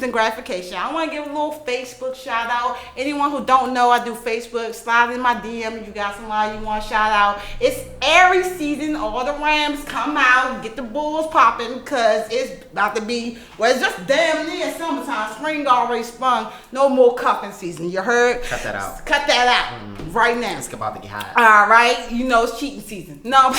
and gratification. I want to give a little Facebook shout out. Anyone who don't know, I do Facebook. Slide in my DM if you got somebody you want to shout out. It's Aries season. All the Rams come out, get the Bulls popping because it's about to be, well, it's just damn near summertime. Spring already sprung. No more cuffing season. You heard? Cut that out. Cut that out right now. It's about to get hot. All right, you know it's cheating season. No,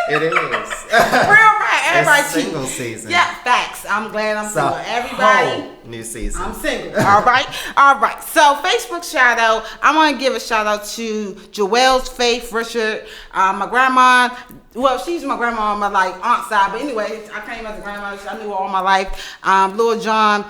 It is. real right. Everybody It's cheating. single season. Yeah, facts. I'm glad I'm So, single. Everybody. whole new season. I'm single. All right. All right. So Facebook shout out. I want to give a shout out to Joelle's Faith Richard. My grandma. Well, she's my grandma on my aunt side, but anyway, I came as a grandma. I knew her all my life. Lil John,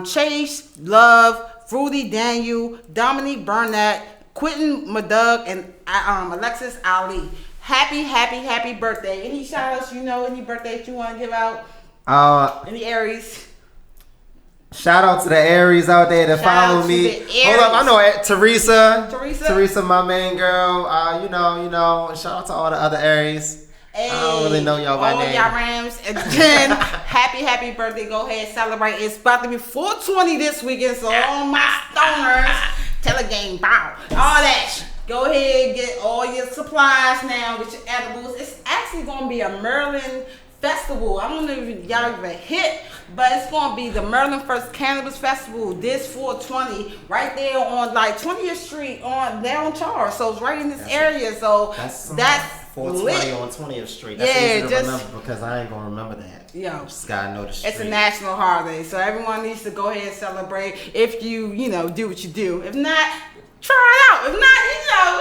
Chase, Love, Fruity Daniel, Dominique Burnett, Quentin Madug, and Alexis Ali. Happy birthday. Any shout outs any birthdays you want to give out? Any Aries? Shout out to the Aries out there that Shout out follow to me. the Hold up, I know it. Teresa, Teresa, my main girl. You know. Shout out to all the other Aries. Hey, I don't really know y'all by all name. y'all Rams. Again, happy birthday. Go ahead, celebrate. It's about to be 420 this weekend, so all my stoners, telegang, bow, all that. Go ahead, get all your supplies now, get your edibles. It's actually going to be a Maryland festival. I don't know if y'all even hit, but it's going to be the Maryland First Cannabis Festival this 420 right there on 20th Street there on Charles. So it's right in this area. So that's 420 lit. on 20th Street. That's easy to remember because I ain't going to remember that. Yo, Just got to know the street. it's a national holiday, so everyone needs to go ahead and celebrate if you do what you do. If not, try it out. If not,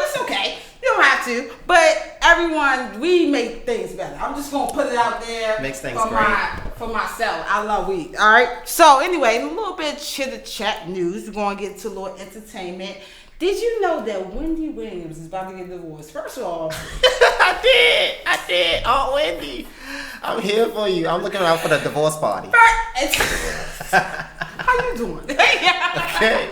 it's okay. You don't have to. But everyone, we make things better. I'm just going to put it out there. Makes things for great. for myself. I love weed. All right. So anyway, a little bit chitter-chat news. We're going to get to a little entertainment. Did you know that Wendy Williams is about to get divorced? First of all, I did. Oh, Wendy. I'm here for you. I'm looking out for the divorce party. how you doing? Okay.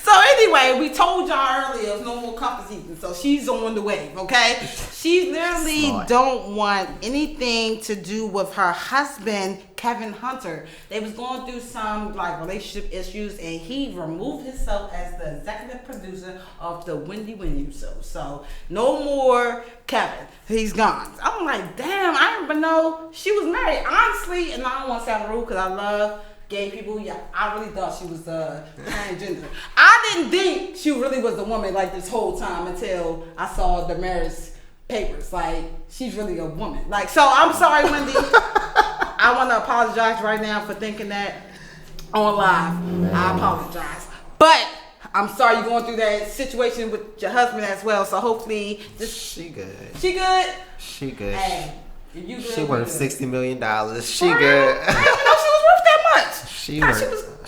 So anyway, we told y'all earlier there's no more cuffing season, so she's on the wave, okay? She literally don't want anything to do with her husband, Kevin Hunter. They was going through some relationship issues, and he removed himself as the executive producer of the Wendy Williams show. So no more Kevin. He's gone. I'm like, damn, I didn't even know she was married. Honestly, and I don't want to sound rude because I love gay people. Yeah, I really thought she was transgender. I didn't think she really was a woman this whole time until I saw the marriage papers. She's really a woman. So I'm sorry, Wendy. I want to apologize right now for thinking that on live. I apologize. But I'm sorry you're going through that situation with your husband as well. So hopefully She good. She good? She good. Hey, if you good, She worth $60 million. She For good. real? I didn't even know she was worth that much.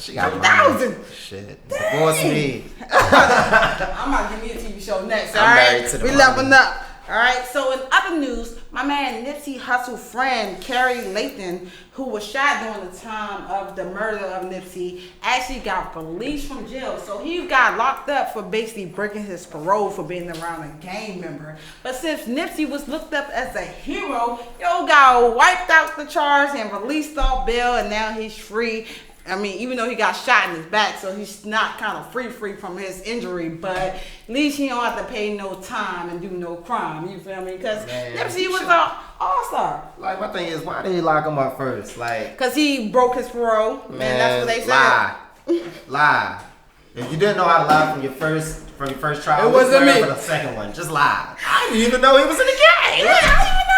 She got 3,000. money. Shit. Divorce me. I'm about to give me a TV show next. I'm all right, married to the we money. leveling up. All right. So in other news, my man Nipsey Hussle friend Carrie Lathan, who was shot during the time of the murder of Nipsey, actually got released from jail. So he got locked up for basically breaking his parole for being around a gang member. But since Nipsey was looked up as a hero, got wiped out the charge and released off bail, and now he's free. I mean, even though he got shot in his back, so he's not kind of free from his injury, but at least he don't have to pay no time and do no crime. You feel me? Because Nipsey was an all-star. My thing is, why did he lock him up first? Because he broke his parole. Man, that's what they said. Lie. If you didn't know how to lie from your first trial, it wasn't me. For the second one, just lie. I didn't even know he was in the gang. I didn't even know.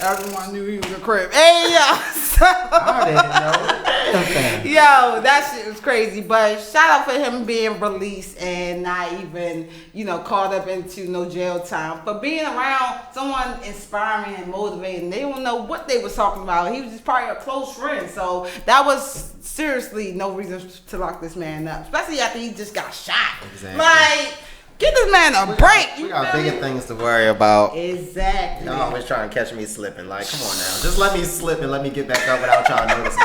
Everyone knew he was a crib. Hey, yo. I didn't know. Yo, that shit was crazy. But shout out for him being released and not even, caught up into no jail time. For being around someone inspiring and motivating. They don't know what they was talking about. He was just probably a close friend. So that was seriously no reason to lock this man up. Especially after he just got shot. Exactly. Get this man a break. We got bigger things to worry about. Exactly. Y'all always trying to catch me slipping. Come on now. Just let me slip and let me get back up without y'all noticing.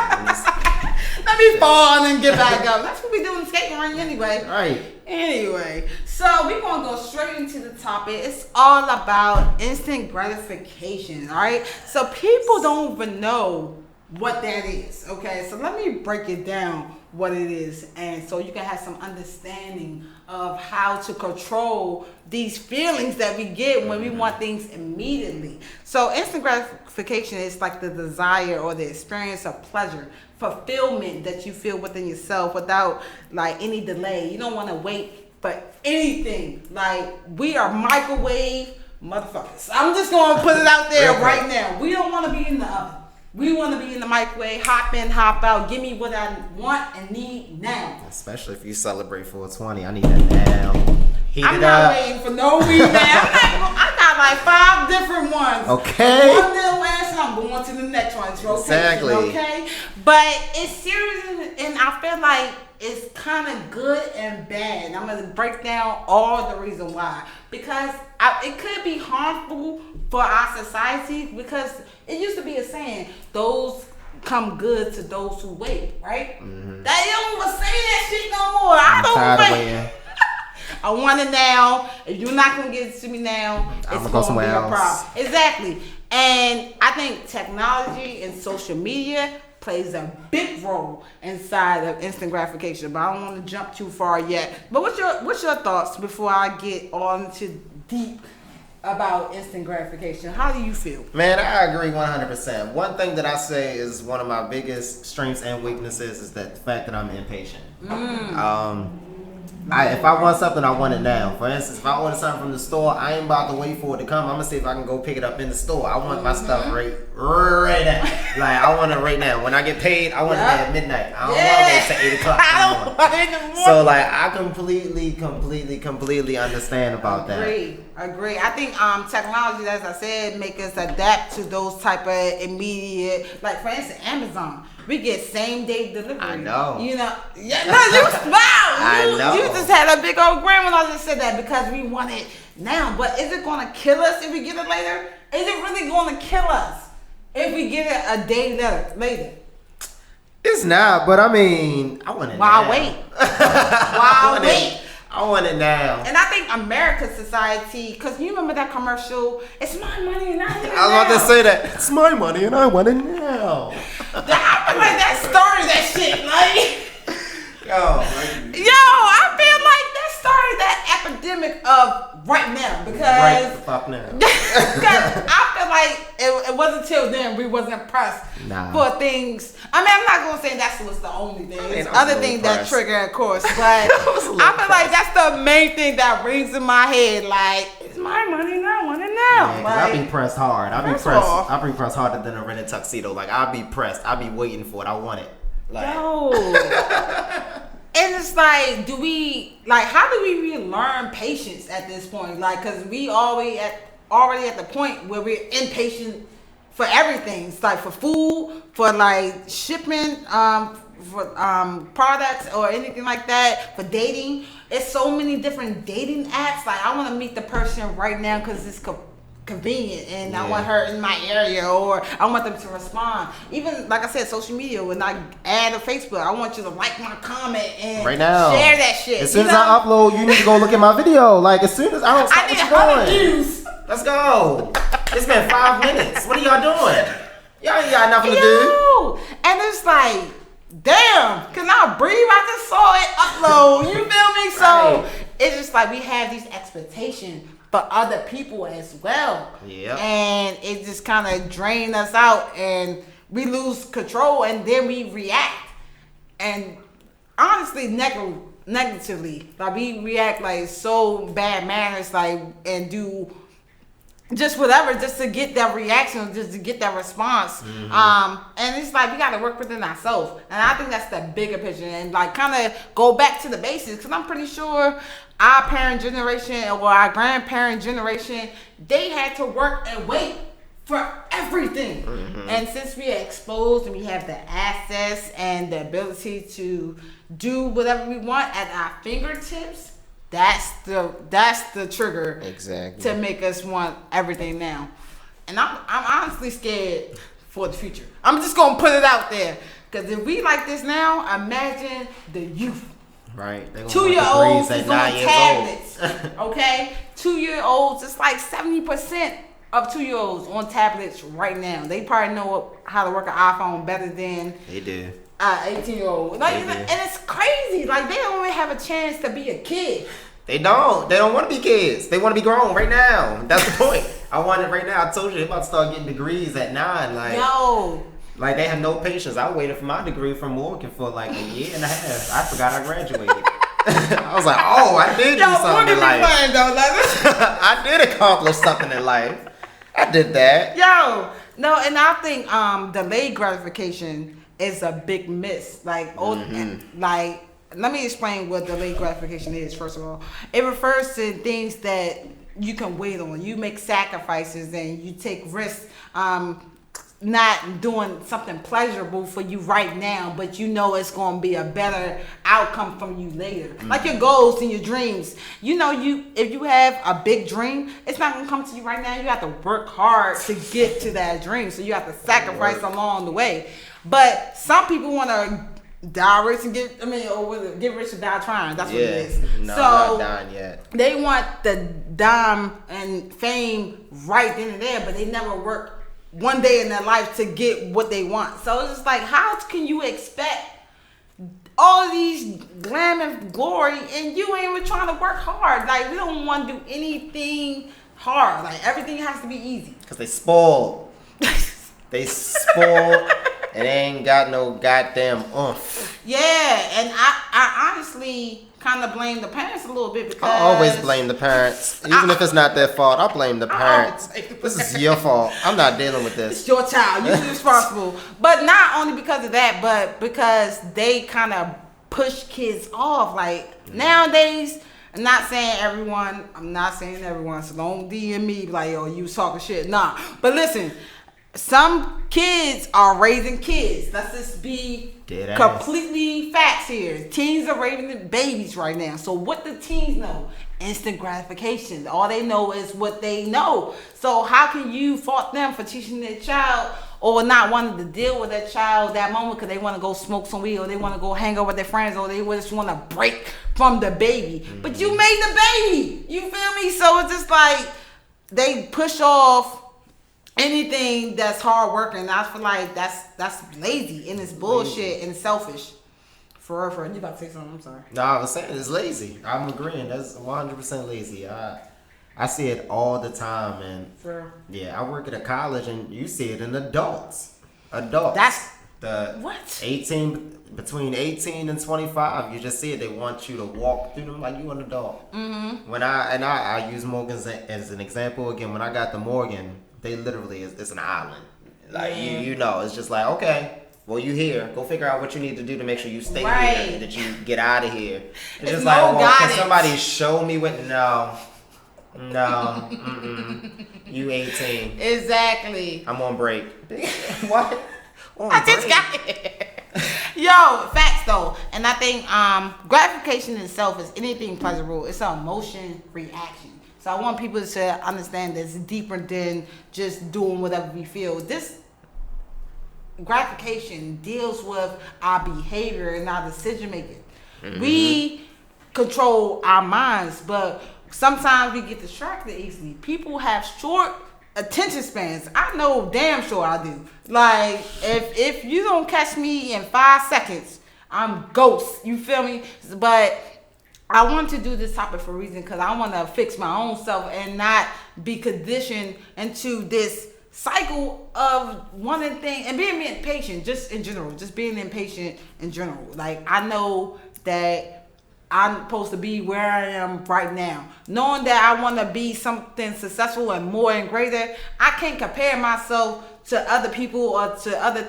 Let me fall and then get back up. That's what we do in the skating ring anyway. Right. Anyway, so we're going to go straight into the topic. It's all about instant gratification, all right? So people don't even know what that is. Okay, so let me break it down what it is, and so you can have some understanding of how to control these feelings that we get when we want things immediately. So instant gratification is like the desire or the experience of pleasure, fulfillment that you feel within yourself without like any delay. You don't want to wait for anything. Like, we are microwave motherfuckers. I'm just gonna put it out there right now. We don't want to be in the oven. We want to be in the microwave, hop in, hop out. Give me what I want and need now. Especially if you celebrate 420. I need that now. I'm not waiting for no weed now. I got like 5 different ones. Okay. One little answer, I'm going to the next one. It's rotation, Exactly. okay? But it's serious, and I feel like it's kind of good and bad. I'm going to break down all the reason why. Because it could be harmful for our society, because it used to be a saying, those come good to those who wait, right? Mm-hmm. They don't even say that shit no more. I don't wait. I want it now. If you're not going to get it to me now, it's going to be a problem. Exactly. And I think technology and social media plays a big role inside of instant gratification. But I don't want to jump too far yet. But what's your thoughts before I get on to deep about instant gratification? How do you feel? Man, I agree 100%. One thing that I say is one of my biggest strengths and weaknesses is that the fact that I'm impatient. If I want something, I want it now. For instance, if I order something from the store, I ain't about to wait for it to come. I'm gonna see if I can go pick it up in the store. I want my stuff right now. Like, I want it right now. When I get paid, I want it at midnight. I don't want to wait till 8 o'clock. I don't want it in the morning. So like, I completely understand about that. Agree. I think technology, as I said, make us adapt to those type of immediate, like for instance, Amazon. We get same day delivery. I know. You know. Yeah, no, you smile. I know. You just had a big old grin when I just said that, because we want it now. But is it going to kill us if we get it later? Is it really going to kill us if we get it a day later? It's not, but I mean, I want it now. Why wait? Why wait? I want it now. And I think American society, because you remember that commercial, it's my money and I want it now. I was about to say that. It's my money and I want it now. I feel like that started that shit. Like, I feel like that started that epidemic of right now. Because right the fuck now. Because I feel like it wasn't until then we wasn't pressed for things. I mean, I'm not going to say that's what's the only thing. There's other things that trigger, of course. But I feel like that's the main thing that rings in my head. Like, it's my money and I want it now. Yeah, like, I be pressed hard. I be pressed harder than a rented tuxedo. Like, I be pressed. I be waiting for it. I want it. Like. Yo. And it's like, how do we relearn patience at this point? Like, because we already at the point where we're impatient for everything. It's like for food, for like shipping, for products or anything like that, for dating. It's so many different dating apps. Like, I want to meet the person right now because it's convenient, and I want her in my area, or I want them to respond. Even like I said, social media, when I add a Facebook, I want you to like my comment and right now share that shit. As soon as I upload, you need to go look at my video. Like, as soon as I don't stop, I need 100 views. Let's go. It's been 5 minutes. What are y'all doing? Y'all ain't got nothing to do. And it's like, damn, can I breathe? I just saw it upload. You feel me? So it's just like we have these expectations for other people as well. Yeah. And it just kind of drain us out, and we lose control, and then we react. And honestly, negatively. Like, we react like so bad manners, like, and do just whatever just to get that reaction, just to get that response. And it's like we got to work within ourselves. And I think that's the bigger picture, and like kind of go back to the basics, because I'm pretty sure our parent generation or our grandparent generation, they had to work and wait for everything. And since we are exposed and we have the access and the ability to do whatever we want at our fingertips, that's the trigger to make us want everything now. And I'm honestly scared for the future. I'm just gonna put it out there, because if we like this now, imagine the youth. Right. 2-year-olds is on tablets. Okay? 2-year-olds, it's like 70% of 2-year-olds on tablets right now. They probably know how to work an iPhone better than they do. 18-year-old. Like, and it's crazy. Like, they don't even have a chance to be a kid. They don't. They don't want to be kids. They want to be grown right now. That's the point. I want it right now. I told you they're about to start getting degrees at 9. Like, yo. Like, they have no patience. I waited for my degree from Morgan for like a year and a half. I forgot I graduated. I was like, oh, I did do something in life. Fun, though. Like, I did accomplish something in life. I did that. Yo. No, and I think delayed gratification is a big miss. Like, like, let me explain what delayed gratification is, first of all. It refers to things that you can wait on. You make sacrifices and you take risks, not doing something pleasurable for you right now, but you know it's going to be a better outcome from you later. Like your goals and your dreams. You know, if you have a big dream, it's not going to come to you right now. You have to work hard to get to that dream. So you have to sacrifice along the way. But some people want to die rich and get rich and die trying. That's what it is. No, so, I'm not dying yet. They want the dime and fame right then and there, but they never work one day in their life to get what they want. So it's just like, how can you expect all of these glam and glory and you ain't even trying to work hard? Like, we don't want to do anything hard. Like, everything has to be easy. Because they spoiled. They spoiled. And they ain't got no goddamn oomph. Yeah, and I honestly kind of blame the parents a little bit because... I always blame the parents. Even if it's not their fault, I blame the parents. This is your fault. I'm not dealing with this. It's your child. You're responsible. But not only because of that, but because they kind of push kids off. Like, nowadays... I'm not saying everyone, so don't DM me like, yo, you talking shit. Nah. But listen... Some kids are raising kids. Let's just be completely facts here. Teens are raising babies right now. So what do teens know? Instant gratification. All they know is what they know. So how can you fault them for teaching their child or not wanting to deal with that child that moment because they want to go smoke some weed or they want to go hang out with their friends or they just want to break from the baby. But you made the baby. You feel me? So it's just like they push off anything that's hard working. I feel like that's lazy and it's bullshit and selfish. For real. You about to say something? I'm sorry. No, I was saying it's lazy. I'm agreeing. That's 100% lazy. I see it all the time, and yeah, I work at a college, and you see it in adults. That's the what 18 between 18 and 25. You just see it. They want you to walk through them like you an adult. Mm-hmm. When I use Morgan as an example again. When I got to Morgan. They literally, it's an island. Like, you know, it's just like, okay, well, you here. Go figure out what you need to do to make sure you stay here and that you get out of here. It's just like, well, can somebody show me what? No, you 18. Exactly. I'm on break. What? I just got it. Yo, facts though. And I think gratification itself is anything pleasurable. It's an emotion reaction. So I want people to understand that it's deeper than just doing whatever we feel. This gratification deals with our behavior and our decision making. Mm-hmm. We control our minds, but sometimes we get distracted easily. People have short attention spans. I know damn sure I do. Like, if you don't catch me in 5 seconds, I'm ghost. You feel me? But I want to do this topic for a reason because I want to fix my own self and not be conditioned into this cycle of wanting things and being impatient just in general. Just being impatient in general. Like, I know that I'm supposed to be where I am right now. Knowing that I want to be something successful and more and greater, I can't compare myself to other people or to other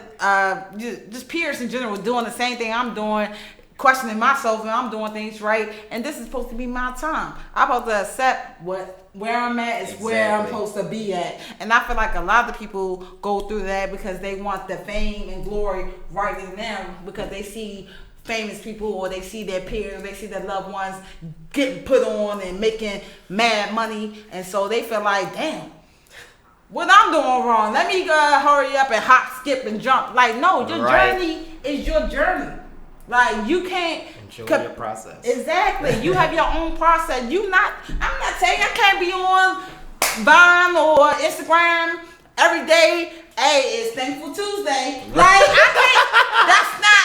just peers in general doing the same thing I'm doing, questioning myself and I'm doing things right, and this is supposed to be my time. I'm supposed to accept where I'm at is where I'm supposed to be at. And I feel like a lot of people go through that because they want the fame and glory right in them because they see famous people or they see their peers or they see their loved ones getting put on and making mad money, and so they feel like, damn, what I'm doing wrong, let me hurry up and hop, skip, and jump. Like, no, your journey is your journey. Like, you can't enjoy your process. Exactly. You have your own process. I'm not saying I can't be on Vine or Instagram every day. Hey, it's Thankful Tuesday. Like, I can't. That's not.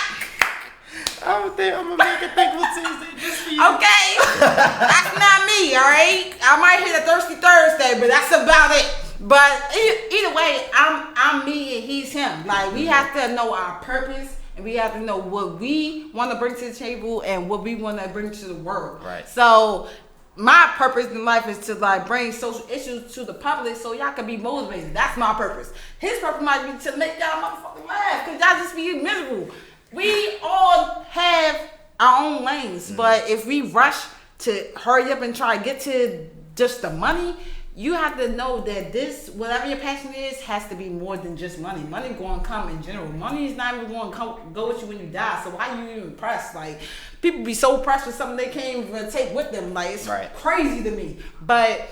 I'm gonna make it Thankful Tuesday just for you. Okay, that's not me. All right, I might hit a Thirsty Thursday, but that's about it. But either way, I'm me and he's him. Like, we have to know our purpose. And we have to know what we want to bring to the table and what we want to bring to the world. Right. So my purpose in life is to like bring social issues to the public so y'all can be motivated. That's my purpose. His purpose might be to make y'all motherfucking laugh because y'all just be miserable. We all have our own lanes, but if we rush to hurry up and try to get to just the money, you have to know that this, whatever your passion is, has to be more than just money. Money going to come in general. Money is not even going to go with you when you die. So why you even pressed? Like, people be so pressed with something they can't even take with them. Like, it's crazy to me. But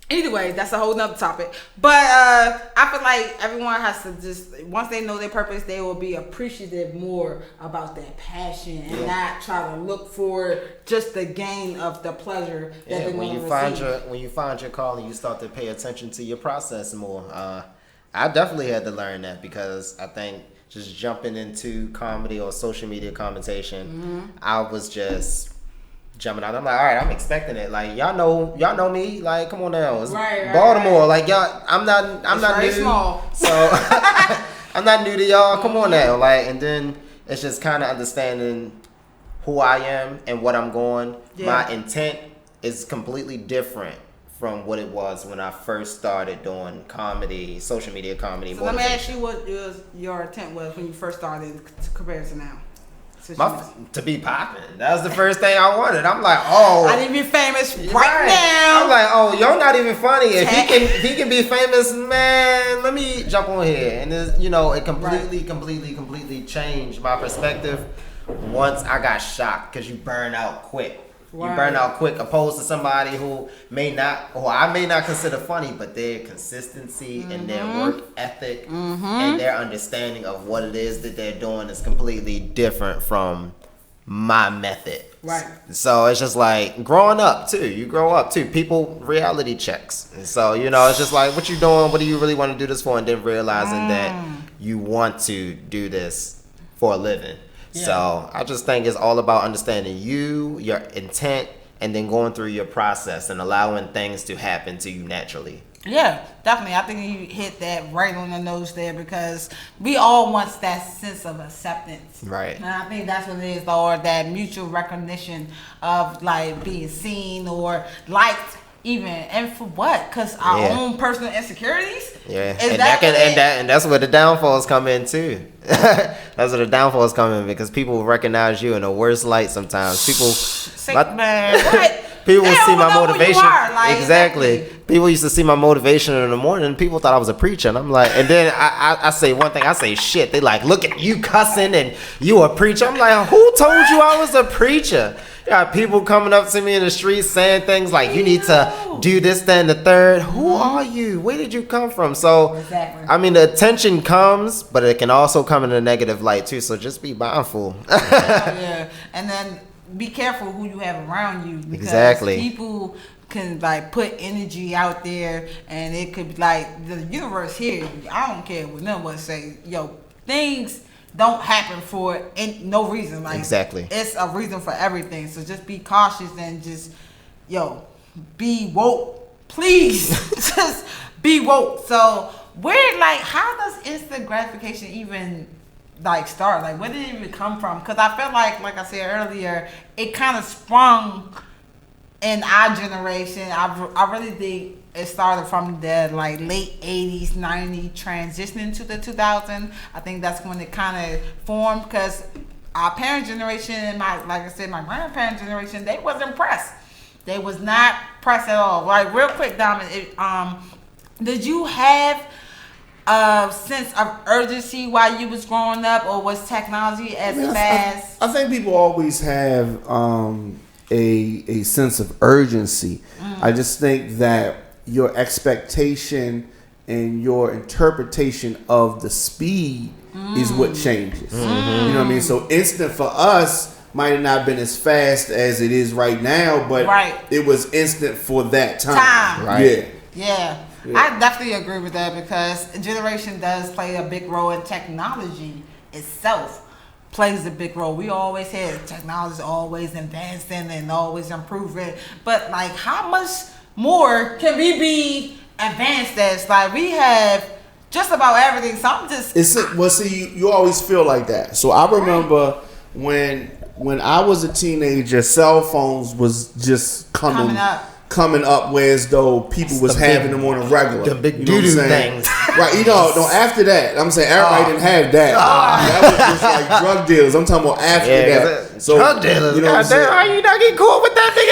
either way, that's a whole nother topic. But I feel like everyone has to just, once they know their purpose, they will be appreciative more about their passion and not try to look for just the gain of the pleasure that they're going to receive. When you find your calling, you start to pay attention to your process more. I definitely had to learn that because I think just jumping into comedy or social media commentation, I was just jumping out. I'm like, all right, I'm expecting it. Like, y'all know me. Like, come on now, it's Baltimore. Right. Like, y'all, I'm not new. Small. So I'm not new to y'all. Come on now. Like, and then it's just kind of understanding who I am and what I'm going. Yeah. My intent is completely different from what it was when I first started doing comedy, social media comedy. So let me ask you what your intent was when you first started compared to now. To be popping. That was the first thing I wanted. I'm like, oh, I need to be famous right now. I'm like, oh, you're not even funny. If he can be famous, man, let me jump on here. And it completely changed my perspective once I got shocked because you burn out quick. Right. You burn out quick opposed to somebody who I may not consider funny, but their consistency and their work ethic and their understanding of what it is that they're doing is completely different from my method. Right. So it's just like growing up too. You grow up too. People reality checks. And so, it's just like, what you doing? What do you really want to do this for? And then realizing that you want to do this for a living. Yeah. So I just think it's all about understanding you, your intent, and then going through your process and allowing things to happen to you naturally. Yeah, definitely. I think you hit that right on the nose there because we all want that sense of acceptance. Right. And I think that's what it is, or that mutual recognition of like being seen or liked. Even and for what? Because our own personal insecurities. Yeah, and that's where the downfalls come in too. That's where the downfalls come in because people recognize you in the worst light sometimes. People, people see my motivation. Exactly. People used to see my motivation in the morning. And people thought I was a preacher, and I'm like, and then I say one thing. I say shit. They like, look at you cussing and you a preacher. I'm like, who told you I was a preacher? Got people coming up to me in the street saying things like, you need to do this, that, and the third. Who are you? Where did you come from? So, I mean, the attention comes, but it can also come in a negative light, too. So just be mindful. Yeah. And then be careful who you have around you. Because people can, like, put energy out there, and it could be, like, the universe here, I don't care what none of us say. Yo, things don't happen for no reason. Like, it's a reason for everything. So just be cautious and just, be woke. Please, just be woke. So how does instant gratification even start? Like, where did it even come from? Because I felt like I said earlier, it kind of sprung in our generation. I really think it started from the late 80s, 90s, transitioning to the 2000s. I think that's when it kind of formed because our parent generation and my grandparent generation, they wasn't pressed. They was not pressed at all. Like, real quick, Diamond, did you have a sense of urgency while you was growing up, or was technology as fast? I think people always have a sense of urgency. I just think that your expectation and your interpretation of the speed is what changes. You know what I mean? So instant for us might have not been as fast as it is right now, but it was instant for that time. Right. Yeah, I definitely agree with that because generation does play a big role in technology itself. Plays a big role. We always hear technology always advancing and always improving, but like how much more can we be advanced as? Like we have just about everything. So I'm just see, you always feel like that. So I remember when I was a teenager, cell phones was just coming up whereas though people was having them on a regular. The big doo-doo things. Right, after that, I'm saying everybody didn't have that. That was just like drug dealers. I'm talking about after that. So drug dealers. You know what I'm saying? How you not getting cool with that big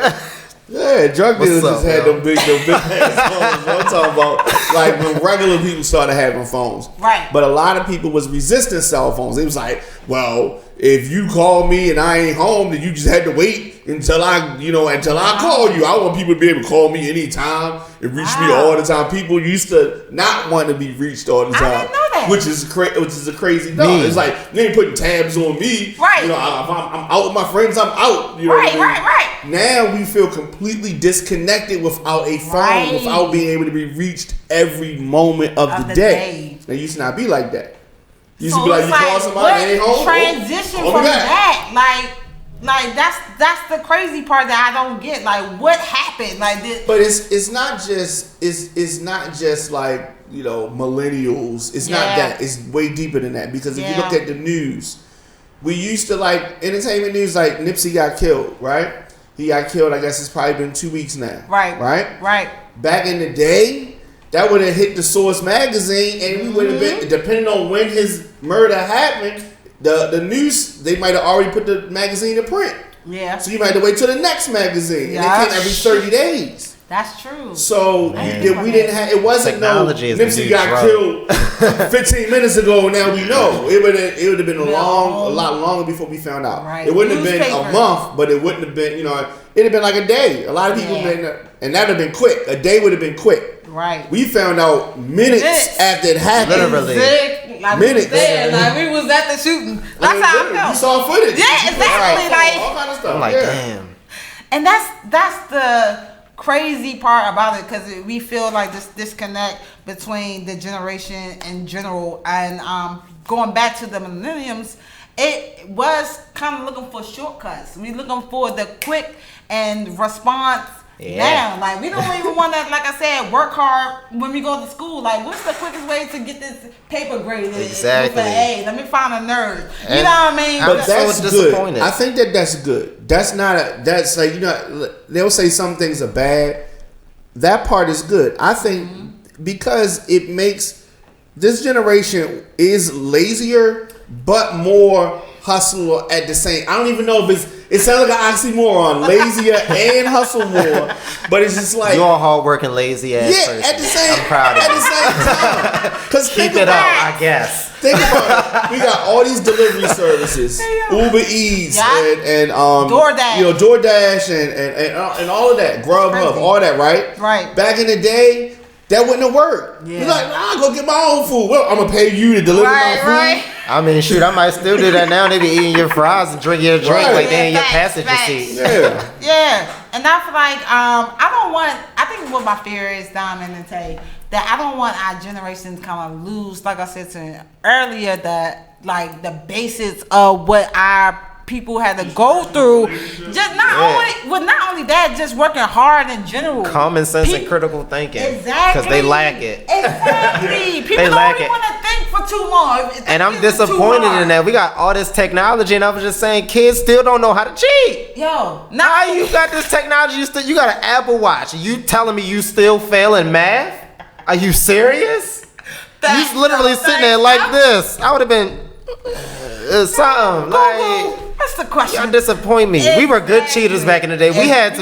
ass? Yeah, drug dealers just had them big ass phones. I'm talking about like when regular people started having phones. Right. But a lot of people was resisting cell phones. It was like, well, if you call me and I ain't home, then you just had to wait until I call you. I want people to be able to call me anytime and reach me all the time. People used to not want to be reached all the time. I didn't know that. Which is a crazy thing. It's like they ain't putting tabs on me. Right. If I'm out with my friends, I'm out. You know what I mean? Right. Now we feel completely disconnected without a phone, without being able to be reached every moment of the day. It used to not be like that. You used to be like, you call somebody, they ain't home. Transition from that, like that's the crazy part that I don't get. Like, what happened? Like this. But it's not just like millennials. It's not that. It's way deeper than that. Because if you look at the news, we used to like entertainment news. Like Nipsey got killed, right? He got killed. I guess it's probably been 2 weeks now. Right. Back in the day, that would have hit the Source magazine, and we would have been, depending on when his murder happened, the news, they might have already put the magazine in print. Yeah. So you might have to wait till the next magazine, and it came every 30 days. That's true. So we didn't have. It wasn't technology no Nipsey got killed 15 minutes ago. Now we know it would have been a lot longer before we found out. Right. It wouldn't have been a month, but it wouldn't have been. It'd have been like a day. A lot of people been, and that'd have been quick. A day would have been quick. Right. We found out minutes after it happened. Literally. Like minutes. We was at the shooting. That's how I felt. You saw footage. Yeah, exactly. Like all kind of stuff. I'm like, damn. And that's the crazy part about it, because we feel like this disconnect between the generation in general and going back to the millenniums. It was kind of looking for shortcuts. We looking for the quick and response. Now, like we don't even want to, like I said, work hard when we go to school. Like, what's the quickest way to get this paper graded? Exactly. With an A? Let me find a nerd. You know what I mean? But that's so good. I think that's good. That's not that's like, they'll say some things are bad. That part is good. I think because it makes this generation is lazier but more hustle at the same. I don't even know if it sounds like an oxymoron, lazier and hustle more, but it's just like you're a hardworking, lazy ass person. At the same, I'm proud of at you. the same time. Because keep it up, I guess. Think about it. We got all these delivery services, Uber Eats and DoorDash, DoorDash and all of that, Grubhub, all that, right? Right. Back in the day, that wouldn't have worked. You're like, nah, go get my own food. Well, I'm gonna pay you to deliver my food. Right. I mean, shoot, I might still do that now. They be eating your fries and drinking your drink like they in your passenger seat. Yeah. And I feel like I think what my fear is, Diamond and Tay, that I don't want our generation to kind of lose, like I said to earlier, that like the basics of what our people had to go through. Just not only that, just working hard in general. Common sense and critical thinking. Exactly. Because they lack it. Exactly. People don't even want to think for too long. And I'm disappointed in that. We got all this technology, and I was just saying, kids still don't know how to cheat. Yo, now you got this technology. You got an Apple Watch. And you telling me you still fail in math? Are you serious? You literally sitting there like this. I would have been something like. That's the question. Y'all disappoint me. We were good cheaters back in the day. We had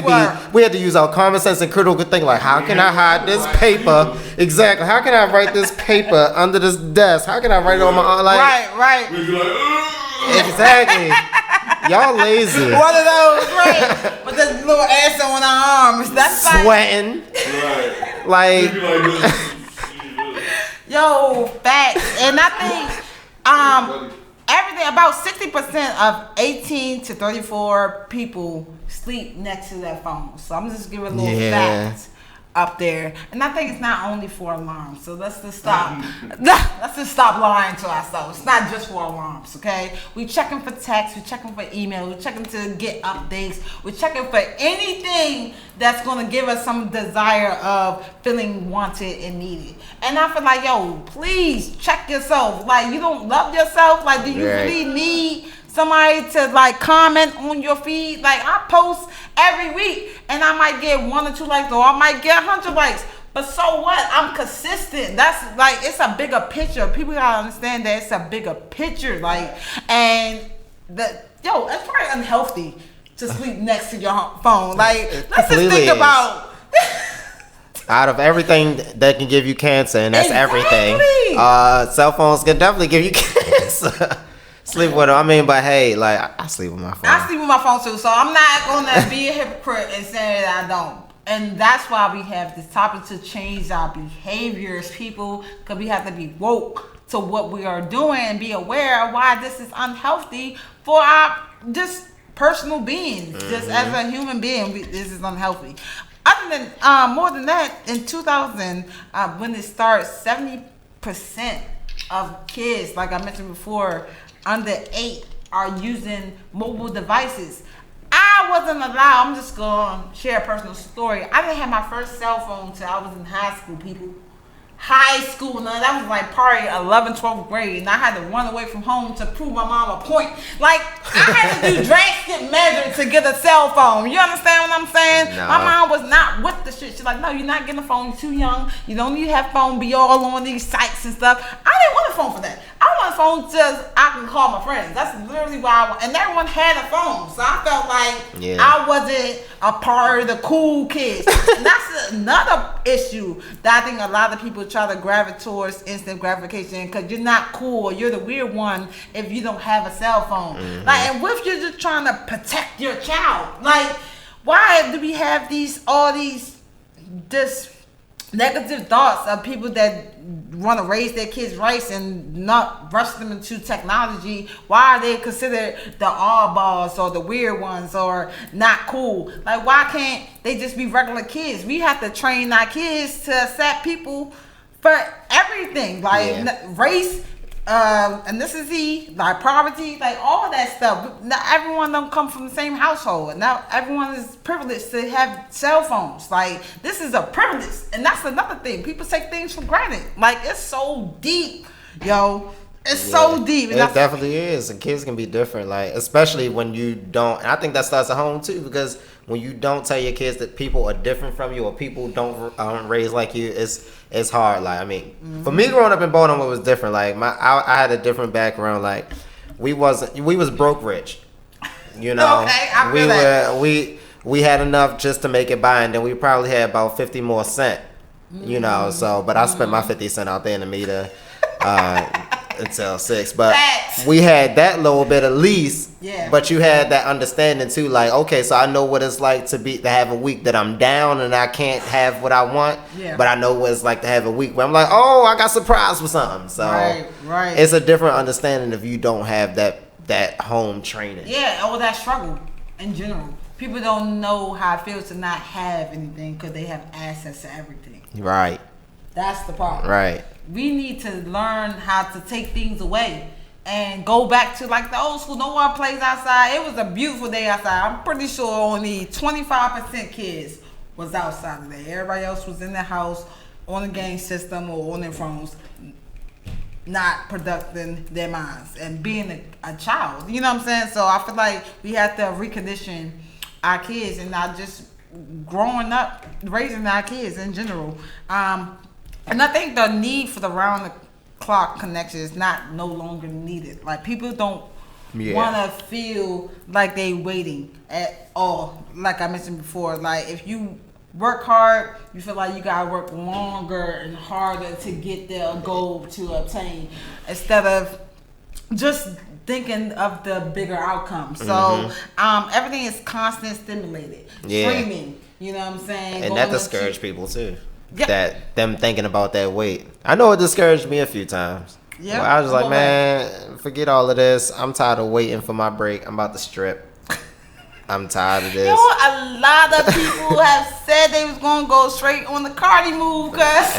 to use our common sense and critical thinking. Like, how can I hide this paper? Exactly. How can I write this paper under this desk? How can I write it on my right? Exactly. Y'all lazy. One of those, right? With this little ass on our arms. That's sweating. Like yo, facts. And I think everything, about 60% of 18 to 34 people sleep next to their phone. So I'm just giving a little fact. up there, and I think it's not only for alarms. So let's just stop. Let's just stop lying to ourselves. It's not just for alarms, okay? We checking for texts, we checking for email, we checking to get updates, we're checking for anything that's gonna give us some desire of feeling wanted and needed. And I feel like, yo, please check yourself. Like, you don't love yourself. Like, do you really need somebody to like comment on your feed? Like, I post every week and I might get 1 or 2 likes, or I might get 100 likes. But so what? I'm consistent. That's like, it's a bigger picture. People gotta understand that it's a bigger picture. Like, and it's probably unhealthy to sleep next to your phone. Like, let's just think about. Out of everything that can give you cancer, and that's everything. Cell phones can definitely give you cancer. Sleep with them. I mean, but hey, like, I sleep with my phone. I sleep with my phone too, so I'm not gonna be a hypocrite and say that I don't. And that's why we have this topic, to change our behaviors, people, because we have to be woke to what we are doing and be aware of why this is unhealthy for our just personal beings. Just as a human being, this is unhealthy. Other than more than that, in 2000, when it started, 70% of kids, like I mentioned before, under 8 are using mobile devices. I wasn't allowed. I'm just gonna share a personal story. I didn't have my first cell phone till I was in high school, people. High school, now that was like probably 11th, 12th grade, and I had to run away from home to prove my mom a point. Like, I had to do drastic measures to get a cell phone. You understand what I'm saying? No. My mom was not with the shit. She's like, no, you're not getting a phone. You're too young. You don't need to have a phone. Be all on these sites and stuff. I didn't want a phone for that. I want a phone just I can call my friends. That's literally why and everyone had a phone. So I felt like I wasn't a part of the cool kids. And that's another issue that I think a lot of people try to gravitate towards, instant gratification, because you're not cool, or you're the weird one if you don't have a cell phone. Like, and what if you're just trying to protect your child? Like, why do we have all these negative thoughts of people that want to raise their kids right and not rush them into technology? Why are they considered the oddballs or the weird ones or not cool? Like, why can't they just be regular kids? We have to train our kids to accept people for everything, like race, ethnicity, like poverty, like all that stuff. Not everyone don't come from the same household. Now everyone is privileged to have cell phones. Like, this is a privilege, and that's another thing. People take things for granted. Like, it's so deep, yo. It's so deep. It definitely is. And kids can be different, like, especially when you don't. And I think that starts at home too, because when you don't tell your kids that people are different from you, or people don't raise like you, it's hard. Like, I mean, for me growing up in Baltimore, it was different. Like, I had a different background. Like, we was broke rich, you know. Okay, I feel that. We had enough just to make it by, and then we probably had about 50 more cents, you know. So, but I spent my 50 cents out there in the meter. Until 6, but we had that little bit at least. Yeah. But you had that understanding too, like, okay, so I know what it's like to have a week that I'm down and I can't have what I want. Yeah. But I know what it's like to have a week where I'm like, oh, I got surprised with something. So right. It's a different understanding if you don't have that home training. Yeah, or that struggle in general. People don't know how it feels to not have anything because they have access to everything. Right. That's the problem. Right. We need to learn how to take things away and go back to like the old school. No one plays outside. It was a beautiful day outside. I'm pretty sure only 25% kids was outside today. Everybody else was in the house on the game system or on their phones, not producing their minds and being a child. You know what I'm saying? So I feel like we have to recondition our kids and not just growing up, raising our kids in general. And I think the need for the round-the-clock connection is no longer needed. Like, people don't want to feel like they waiting at all. Like I mentioned before, like, if you work hard, you feel like you got to work longer and harder to get the goal to obtain, instead of just thinking of the bigger outcome. So everything is constant stimulated. Streaming, you know what I'm saying? And that discourages people too. Yep. That them thinking about that weight. I know it discouraged me a few times. Yeah. I was like, man, forget all of this. I'm tired of waiting for my break. I'm about to strip. I'm tired of this. You know, a lot of people have said they was gonna go straight on the Cardi move because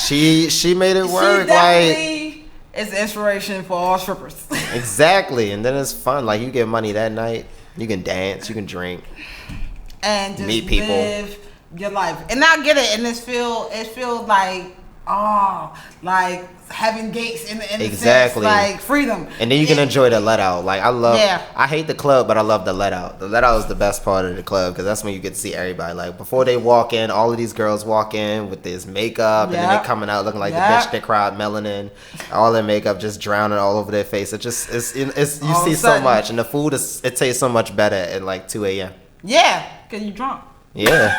she made it work. She definitely is inspiration for all strippers. Exactly, and then it's fun. Like you get money that night, you can dance, you can drink, and just meet people, live your life. And I get it, and it feels like like having gates in the exactly sense, like freedom. And then you can enjoy the let out. Like I hate the club, but I love the let out. The let out is the best part of the club because that's when you get to see everybody. Like before they walk in, all of these girls walk in with this makeup, and then they coming out looking like the bitch that cried melanin, all their makeup just drowning all over their face. It's you see so much, and the food it tastes so much better at like 2 a.m. Yeah, cause you drunk. Yeah.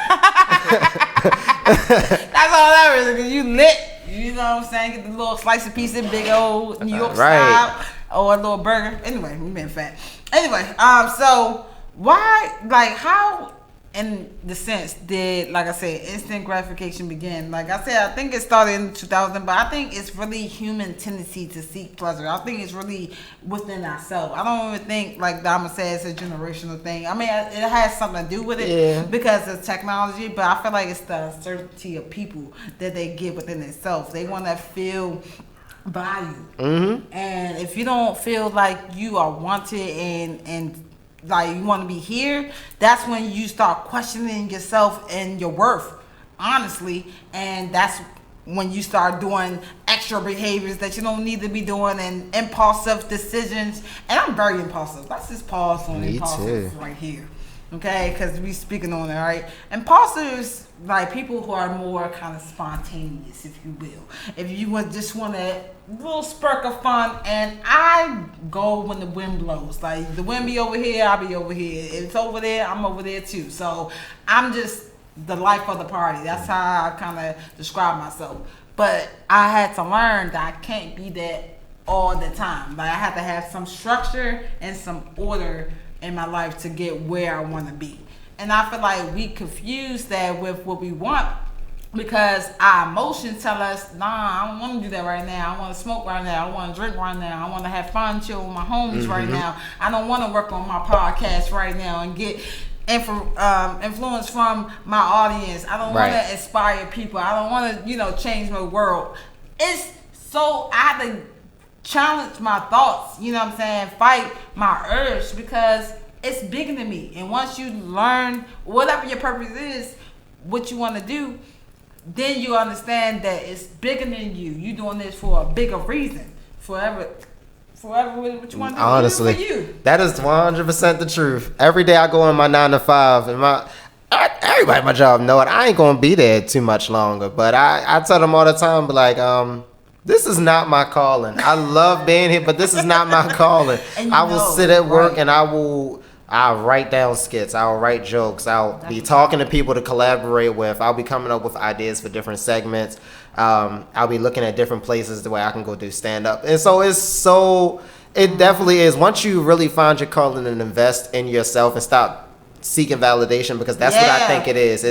That's all that is, because you lit. You know what I'm saying? Get the little slice of pizza, big old New York style, or a little burger. Anyway, we been fat. Anyway, so why, like, how, in the sense, did, like I said, instant gratification begin? Like I said, I think it started in 2000, but I think it's really human tendency to seek pleasure. I think it's really within ourselves. I don't even think, like Dama said, it's a generational thing. I mean, it has something to do with it because of technology, but I feel like it's the uncertainty of people that they get within themselves. They want to feel value. Mm-hmm. And if you don't feel like you are wanted and like you want to be here, that's when you start questioning yourself and your worth, honestly. And that's when you start doing extra behaviors that you don't need to be doing and impulsive decisions. And I'm very impulsive. Let's just pause on impulsive right here, okay? Because we speaking on it, right? Impulsives, like people who are more kind of spontaneous, if you will. If you just want a little spark of fun, and I go when the wind blows. Like the wind be over here, I'll be over here. If it's over there, I'm over there too. So I'm just the life of the party. That's how I kind of describe myself. But I had to learn that I can't be that all the time. Like I have to have some structure and some order in my life to get where I want to be. And I feel like we confuse that with what we want because our emotions tell us, nah, I don't want to do that right now. I want to smoke right now. I want to drink right now. I want to have fun, chill with my homies right now. I don't want to work on my podcast right now and get influence from my audience. I don't want to inspire people. I don't want to, change my world. It's so I have to challenge my thoughts, fight my urge because it's bigger than me. And once you learn whatever your purpose is, what you want to do, then you understand that it's bigger than you. You're doing this for a bigger reason. Forever what you want to do. Honestly, for you. That is 100% the truth. Every day I go in my 9 to 5 and everybody at my job know it. I ain't gonna be there too much longer. But I tell them all the time, this is not my calling. I love being here, but this is not my calling. I will sit at work and I'll write down skits. I'll write jokes. I'll be talking to people to collaborate with. I'll be coming up with ideas for different segments. I'll be looking at different places the way I can go do stand up. And so it definitely is. Once you really find your calling and invest in yourself and stop seeking validation, because that's what I think it is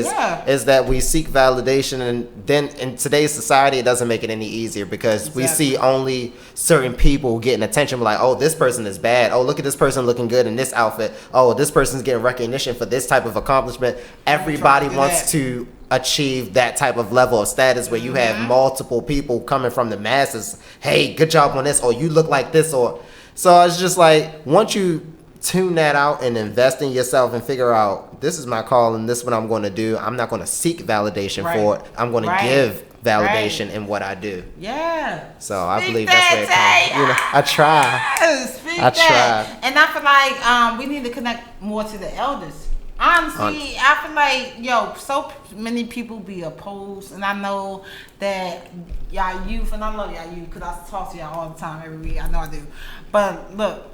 that we seek validation, and then in today's society it doesn't make it any easier because we see only certain people getting attention. Like, oh, this person is bad. Oh, look at this person looking good in this outfit. Oh, this person's getting recognition for this type of accomplishment. Everybody wants to achieve that type of level of status where you have multiple people coming from the masses. Hey, good job on this, or you look like this, or so it's just like once you tune that out and invest in yourself and figure out this is my call and this is what I'm going to do. I'm not going to seek validation for it. I'm going to give validation in what I do. Yeah. So I believe that's where it comes. I try. I try. And I feel like we need to connect more to the elders. Honestly, I feel like, so many people be opposed, and I know that y'all youth, and I love y'all youth because I talk to y'all all the time every week. I know I do. But look,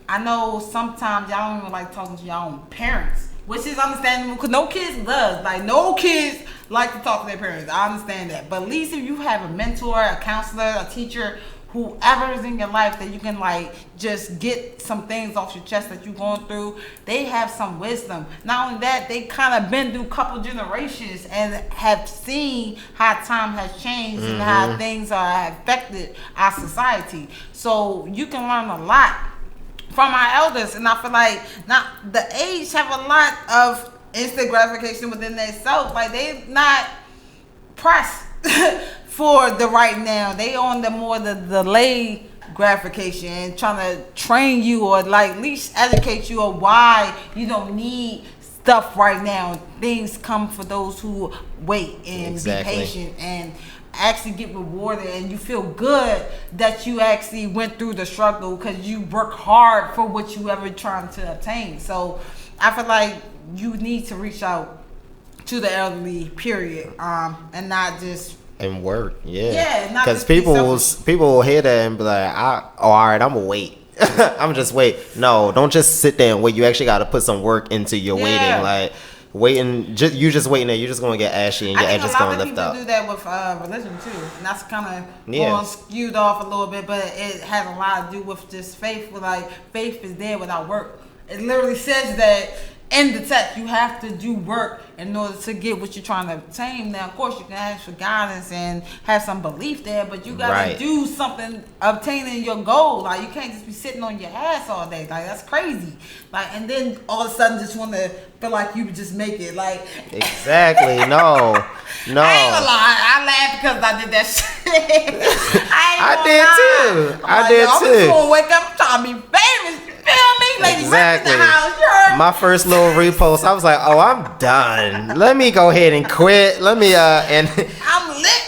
I know sometimes y'all don't even like talking to your own parents, which is understandable because no kids does. Like, no kids like to talk to their parents. I understand that. But at least if you have a mentor, a counselor, a teacher, whoever is in your life that you can just get some things off your chest that you're going through, they have some wisdom. Not only that, they kind of been through a couple generations and have seen how time has changed and how things are affected our society. So you can learn a lot from our elders, and I feel like not the age have a lot of instant gratification within themselves. Like they not pressed for the right now. They on the more the delayed gratification and trying to train you or like at least educate you on why you don't need stuff right now. Things come for those who wait and be patient and actually get rewarded, and you feel good that you actually went through the struggle because you work hard for what you ever trying to obtain. So I feel like you need to reach out to the elderly, period, and not just and work, yeah, because people will hear that and be like, all right, I'm gonna wait. I'm just wait. No, don't just sit there and wait. You actually got to put some work into your waiting. Like waiting, you just waiting there. You're just gonna get ashy and your edge is gonna lift up. I think a lot of people do that with religion too, and that's kind of going skewed off a little bit. But it has a lot to do with just faith. With like faith is there without work. It literally says that in the text, you have to do work in order to get what you're trying to obtain. Now, of course, you can ask for guidance and have some belief there, but you gotta do something obtaining your goal. Like you can't just be sitting on your ass all day. Like that's crazy. Like and then all of a sudden just want to feel like you would just make it. Like exactly. No. I ain't gonna lie. I laughed because I did that shit. I did too. I'm just gonna wake up. I'm trying to be famous. Feel me? Like exactly. The house. My first little repost, I was like, "Oh, I'm done. Let me go ahead and quit. Let me and I'm lit.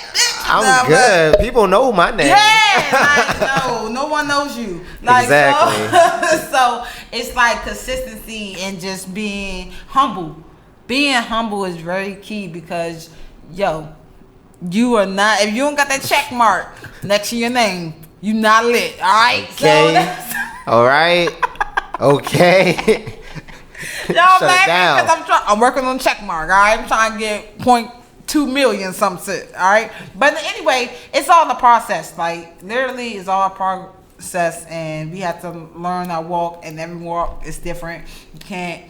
I'm good. People know my name. Yeah, like no one knows you. Like, exactly. So it's like consistency and just being humble. Being humble is very key because you are not. If you don't got that check mark next to your name, you not lit. All right. Okay. So all right. Okay. Y'all laughing because I'm working on check mark. All right. I'm trying to get 0.2 million some shit. All right. But anyway, it's all the process. Like literally, it's all a process, and we have to learn our walk. And every walk is different. You can't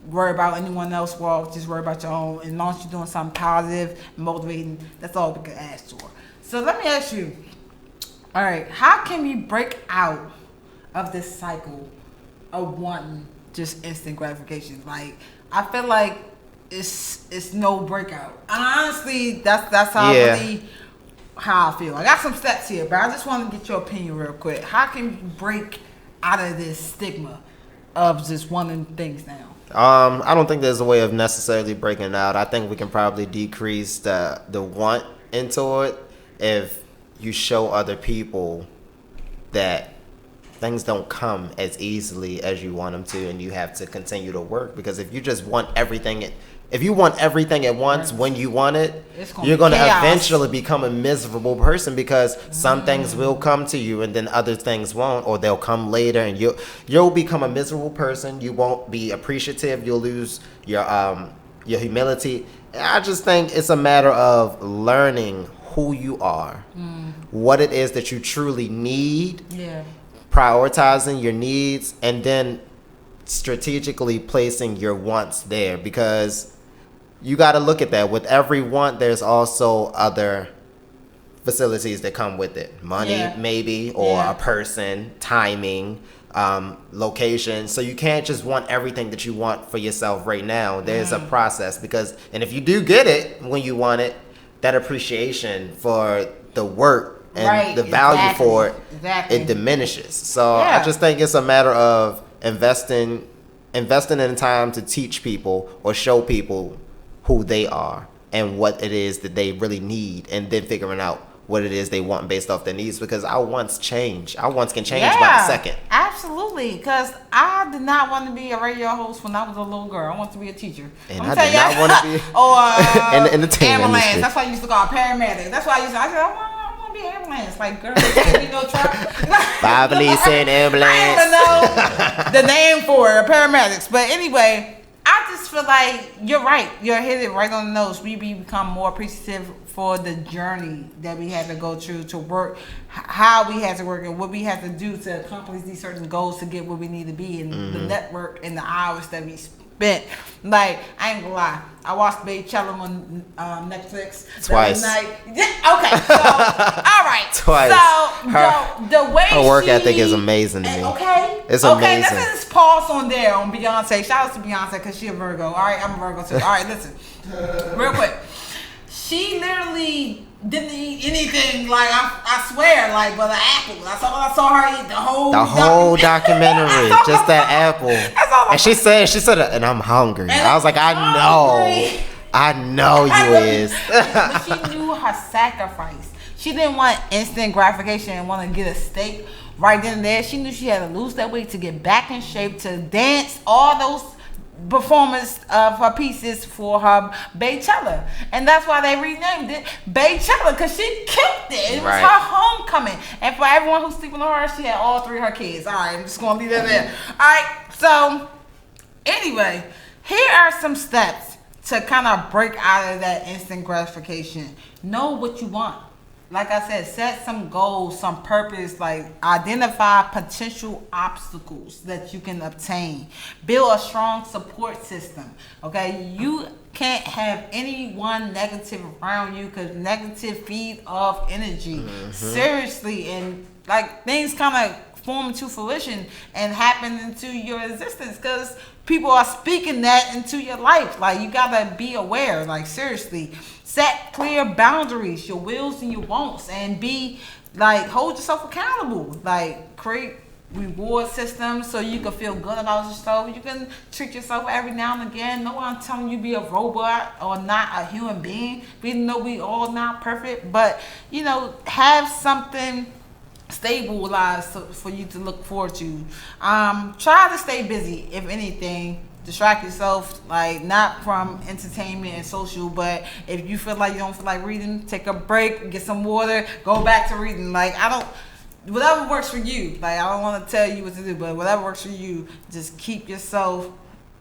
worry about anyone else's walk. Just worry about your own. And as long as you're doing something positive, motivating, that's all we can ask for. So let me ask you. All right. How can we break out of this cycle of wanting just instant gratification? Like I feel like it's no breakout. And honestly, that's how how I feel. I got some steps here, but I just want to get your opinion real quick. How can you break out of this stigma of just wanting things now? I don't think there's a way of necessarily breaking out. I think we can probably decrease the want into it if you show other people that things don't come as easily as you want them to, and you have to continue to work. Because if you just want everything, if you want everything at once when you want it, you're going to eventually become a miserable person, because some things will come to you and then other things won't, or they'll come later, and you'll become a miserable person. You won't be appreciative. You'll lose your humility. I just think it's a matter of learning who you are, what it is that you truly need, prioritizing your needs, and then strategically placing your wants there, because you got to look at that. With every want, there's also other facilities that come with it. Money, maybe, or a person, timing, location. So you can't just want everything that you want for yourself right now. There's a process, and if you do get it when you want it, that appreciation for the work and the value for it, it diminishes. So I just think it's a matter of investing in time to teach people or show people who they are and what it is that they really need, and then figuring out what it is they want based off their needs, because our wants change. Our wants can change by the second. Absolutely, because I did not want to be a radio host when I was a little girl. I wanted to be a teacher. And I did not want to be in the entertainment industry. That's why I used to call paramedic. That's why I said, I want to be an ambulance. Like, girl, there be no truck. 5 police and ambulance. I don't know the name for it, paramedics. But anyway, I just feel like you're right. You're hit it right on the nose. We become more appreciative for the journey that we had to go through to work, how we had to work, and what we had to do to accomplish these certain goals to get where we need to be, and the network and the hours that we bent. Like, I ain't gonna lie. I watched Baychella on Netflix Twice. the other night. Yeah, okay, so all right. Twice. So the way Her work she, ethic is amazing to me. Okay. It's okay, amazing. let's just pause on there on Beyonce. Shout out to Beyonce because she a Virgo. All right, I'm a Virgo too. All right, listen, real quick. She literally didn't eat anything. Like I swear, like but an apple. That's all I saw her eat the whole documentary. Just that apple. That's all. And she said, and I'm hungry. And I was like, I know you is. But she knew her sacrifice. She didn't want instant gratification and want to get a steak right then and there. She knew she had to lose that weight to get back in shape, to dance all those performance of her pieces for her Baychella, and that's why they renamed it Baychella, because she killed it. It was her homecoming, and for everyone who's sleeping on her, she had all 3 of her kids. All right, I'm just gonna leave that there. All right, so anyway, here are some steps to kind of break out of that instant gratification. Know what you want. Like I said, set some goals, some purpose, like identify potential obstacles that you can obtain. Build a strong support system, okay? You can't have anyone negative around you because negative feed off energy. Mm-hmm. Seriously, and like things kind of form into fruition and happen into your existence because people are speaking that into your life. Like you gotta be aware, like seriously. Set clear boundaries, your wills and your wants, and be like hold yourself accountable. Like create reward systems so you can feel good about yourself. You can treat yourself every now and again. No one telling you be a robot or not a human being. We know we all not perfect, but you know, have something stabilized for you to look forward to. Try to stay busy, if anything. Distract yourself, like not from entertainment and social, but if you feel like you don't feel like reading, take a break, get some water, go back to reading. Like whatever works for you. Like I don't want to tell you what to do, but whatever works for you, just keep yourself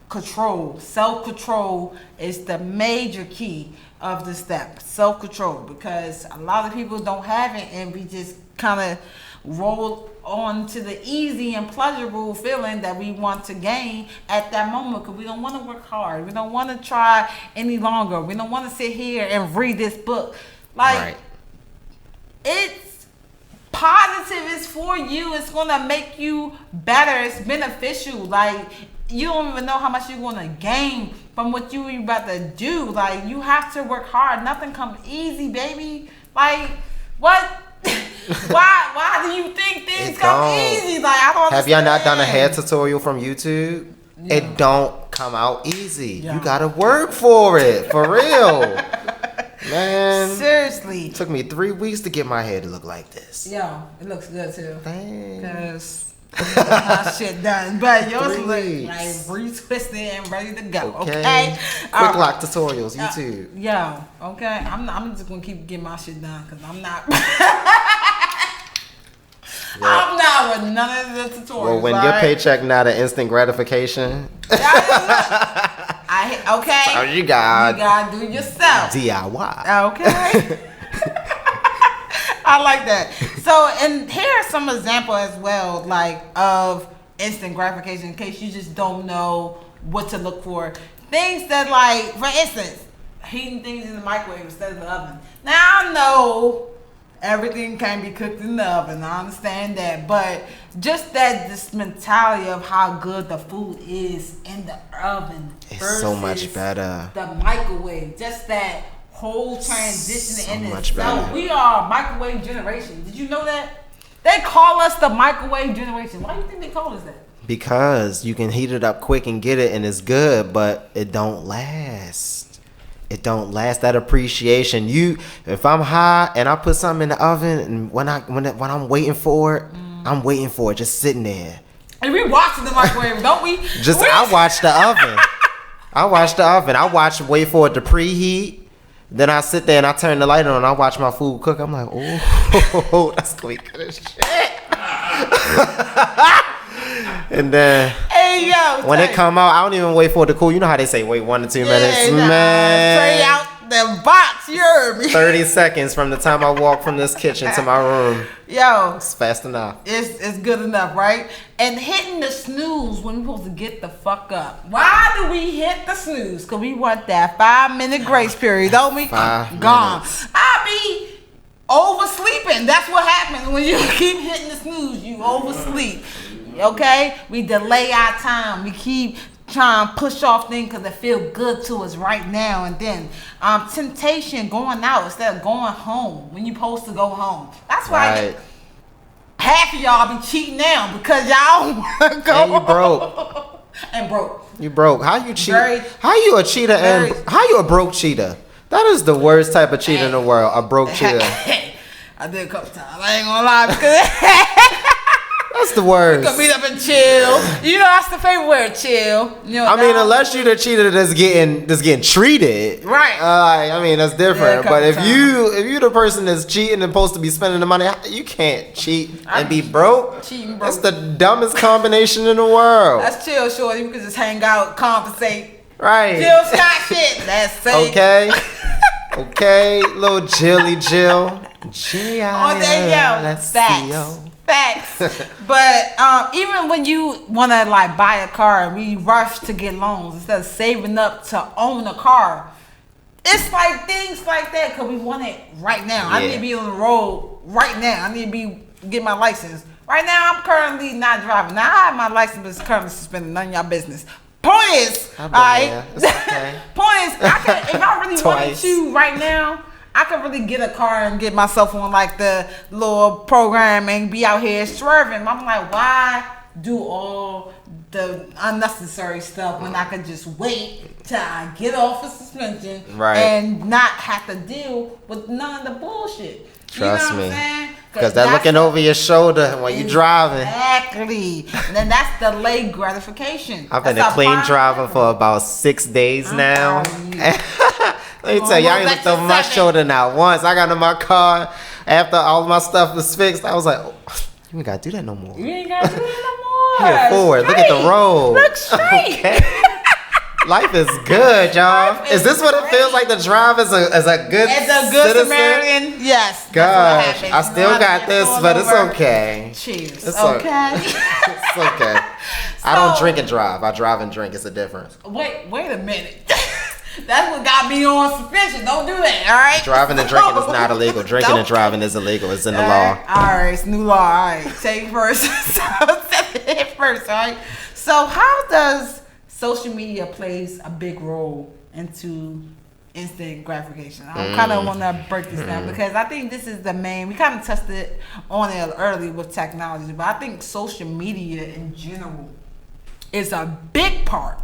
control. Self-control is the major key of the step. Self-control, because a lot of people don't have it, and we just kind of roll on to the easy and pleasurable feeling that we want to gain at that moment, because we don't want to work hard. We don't want to try any longer. We don't want to sit here and read this book. Like, it's positive. It's for you. It's going to make you better. It's beneficial. Like, you don't even know how much you're going to gain from what you about to do. Like, you have to work hard. Nothing comes easy, baby. Like, what? Why do you think things come easy? Like, I don't Have understand. y'all not done a hair tutorial from YouTube? Yeah. It don't come out easy. Yeah. You gotta work for it, for real. Man, seriously, it took me 3 weeks to get my hair to look like this. Yeah, it looks good too. Thanks. Because my shit done, but yours look like retwisted and ready to go. Okay. Quick lock tutorials, YouTube. Yeah. Okay. I'm just gonna keep getting my shit done because I'm not. I'm not with none of the tutorials. Well, when your paycheck not an instant gratification. Okay. So you gotta do yourself. DIY. Okay. I like that. So, and here are some examples as well, like of instant gratification, in case you just don't know what to look for. Things that, like, for instance, heating things in the microwave instead of the oven. Now, I know everything can be cooked in the oven. I understand that. But just this mentality of how good the food is in the oven. It's so much better. The microwave. Just that whole transition in much itself. better. We are a microwave generation. Did you know that? They call us the microwave generation. Why do you think they call us that? Because you can heat it up quick and get it, and it's good, but it don't last. It don't last. That appreciation. If I'm high and I put something in the oven, and when I'm waiting for it, I'm waiting for it, just sitting there. And we watching the microwave, don't we? I watch the oven. I wait for it to preheat. Then I sit there and I turn the light on and I watch my food cook. I'm like, oh, that's gonna be good as shit. And then when it come out, I don't even wait for it to cool. You know how they say wait 1 to 2 minutes, man. the box. You heard me. 30 seconds from the time I walk from this kitchen to my room. Yo, It's fast enough. it's good enough, right? And hitting the snooze when we're supposed to get the fuck up. Why do we hit the snooze? Because we want that 5-minute grace period, don't we? 5 Gone. minutes. I be oversleeping. That's what happens when you keep hitting the snooze. You oversleep. Okay? We delay our time. We keep trying to push off things because they feel good to us right now and then. Temptation, going out instead of going home when you're supposed to go home. That's why Right. half of y'all be cheating now because y'all want to go And you broke. home. And broke. You broke. How you cheat? Very- How you a cheater and very- how you a broke cheater? That is the worst type of cheater in the world. A broke cheater. I did a couple times. I ain't gonna lie because That's the worst. could meet up and chill. You know that's the favorite word, chill. You know, I mean, now- unless you the cheater that's getting treated, Right. I mean, that's different. Yeah, but if couple you the person that's cheating and supposed to be spending the money, you can't cheat and be broke. Cheating That's broke. the dumbest combination in the world. That's chill, shorty. We can just hang out, compensate. Right. Jill Scott shit. That's safe. Okay. Okay, little Jilly Jill. G-I-L. Oh, there you go. Let's Facts. see, yo. Facts. But even when you want to like buy a car and we rush to get loans instead of saving up to own a car, it's like things like that because we want it right now. I Yeah. need to be on the road right now. I need to get my license. Right now, I'm currently not driving. Now, I have my license, but it's currently suspended. None of y'all business. Point is, I've all been right? there. It's okay. Point is, if I really wanted Twice. to right now, I could really get a car and get myself on like the little program and be out here swerving. I'm like, why do all the unnecessary stuff when I could just wait till I get off of suspension Right. and not have to deal with none of the bullshit? Trust you know me. What I'm saying? Because they're looking over your shoulder when you're driving. Exactly. And then that's delayed gratification. I've been That's a clean prime driver example. for about 6 days now. proud of you. Let me tell you, I ain't looked over my shoulder not once. I got in my car after all my stuff was fixed. I was like, oh, you ain't gotta do that no more. You ain't gotta do that no more. Here forward, look at the Straight. road. Look straight. Okay. Life is good, y'all. Life Is this what it great. feels like to drive as a good As a good citizen? Samaritan, yes. Gosh, that's what I happens. still You know, got I this, get but it's pulled over. okay. Cheers. It's okay. It's okay. I don't So- drink and drive. I drive and drink. It's a difference. Wait a minute. That's what got me on suspension. Don't do that, all right? Driving and drinking is not illegal. Drinking and driving is illegal. It's in the law. All right, it's new law. All right, take first. First, all right. So, how does social media plays a big role into instant gratification? I kind of want to break this down because I think this is the main. We kind of tested on it early with technology, but I think social media in general is a big part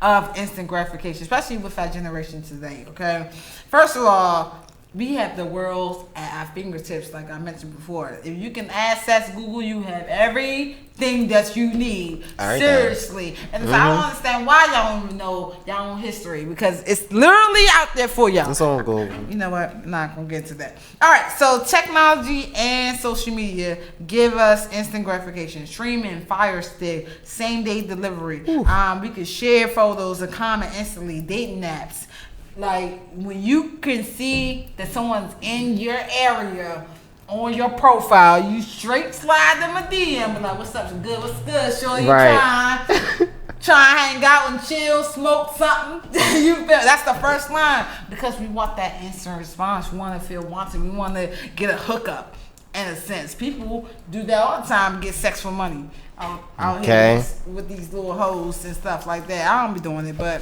of instant gratification, especially with our generation today. Okay, first of all, we have the world at our fingertips, like I mentioned before. If you can access Google, you have everything that you need. Everything. Seriously. And so I don't understand why y'all don't even know y'all own history because it's literally out there for y'all. It's on Google. You know what? I'm not gonna get into that. All right. So technology and social media give us instant gratification, streaming, Fire Stick, same day delivery. We can share photos and comment instantly. Dating apps. Like when you can see that someone's in your area on your profile, you straight slide them a DM, like, "What's up? What's good, shorty? You Right. trying to hang out and chill, smoke something?" You feel that's the first line because we want that instant response. We want to feel wanted. We want to get a hookup. In a sense, people do that all the time. Get sex for money. Out Okay. here with these little hoes and stuff like that. I don't be doing it, but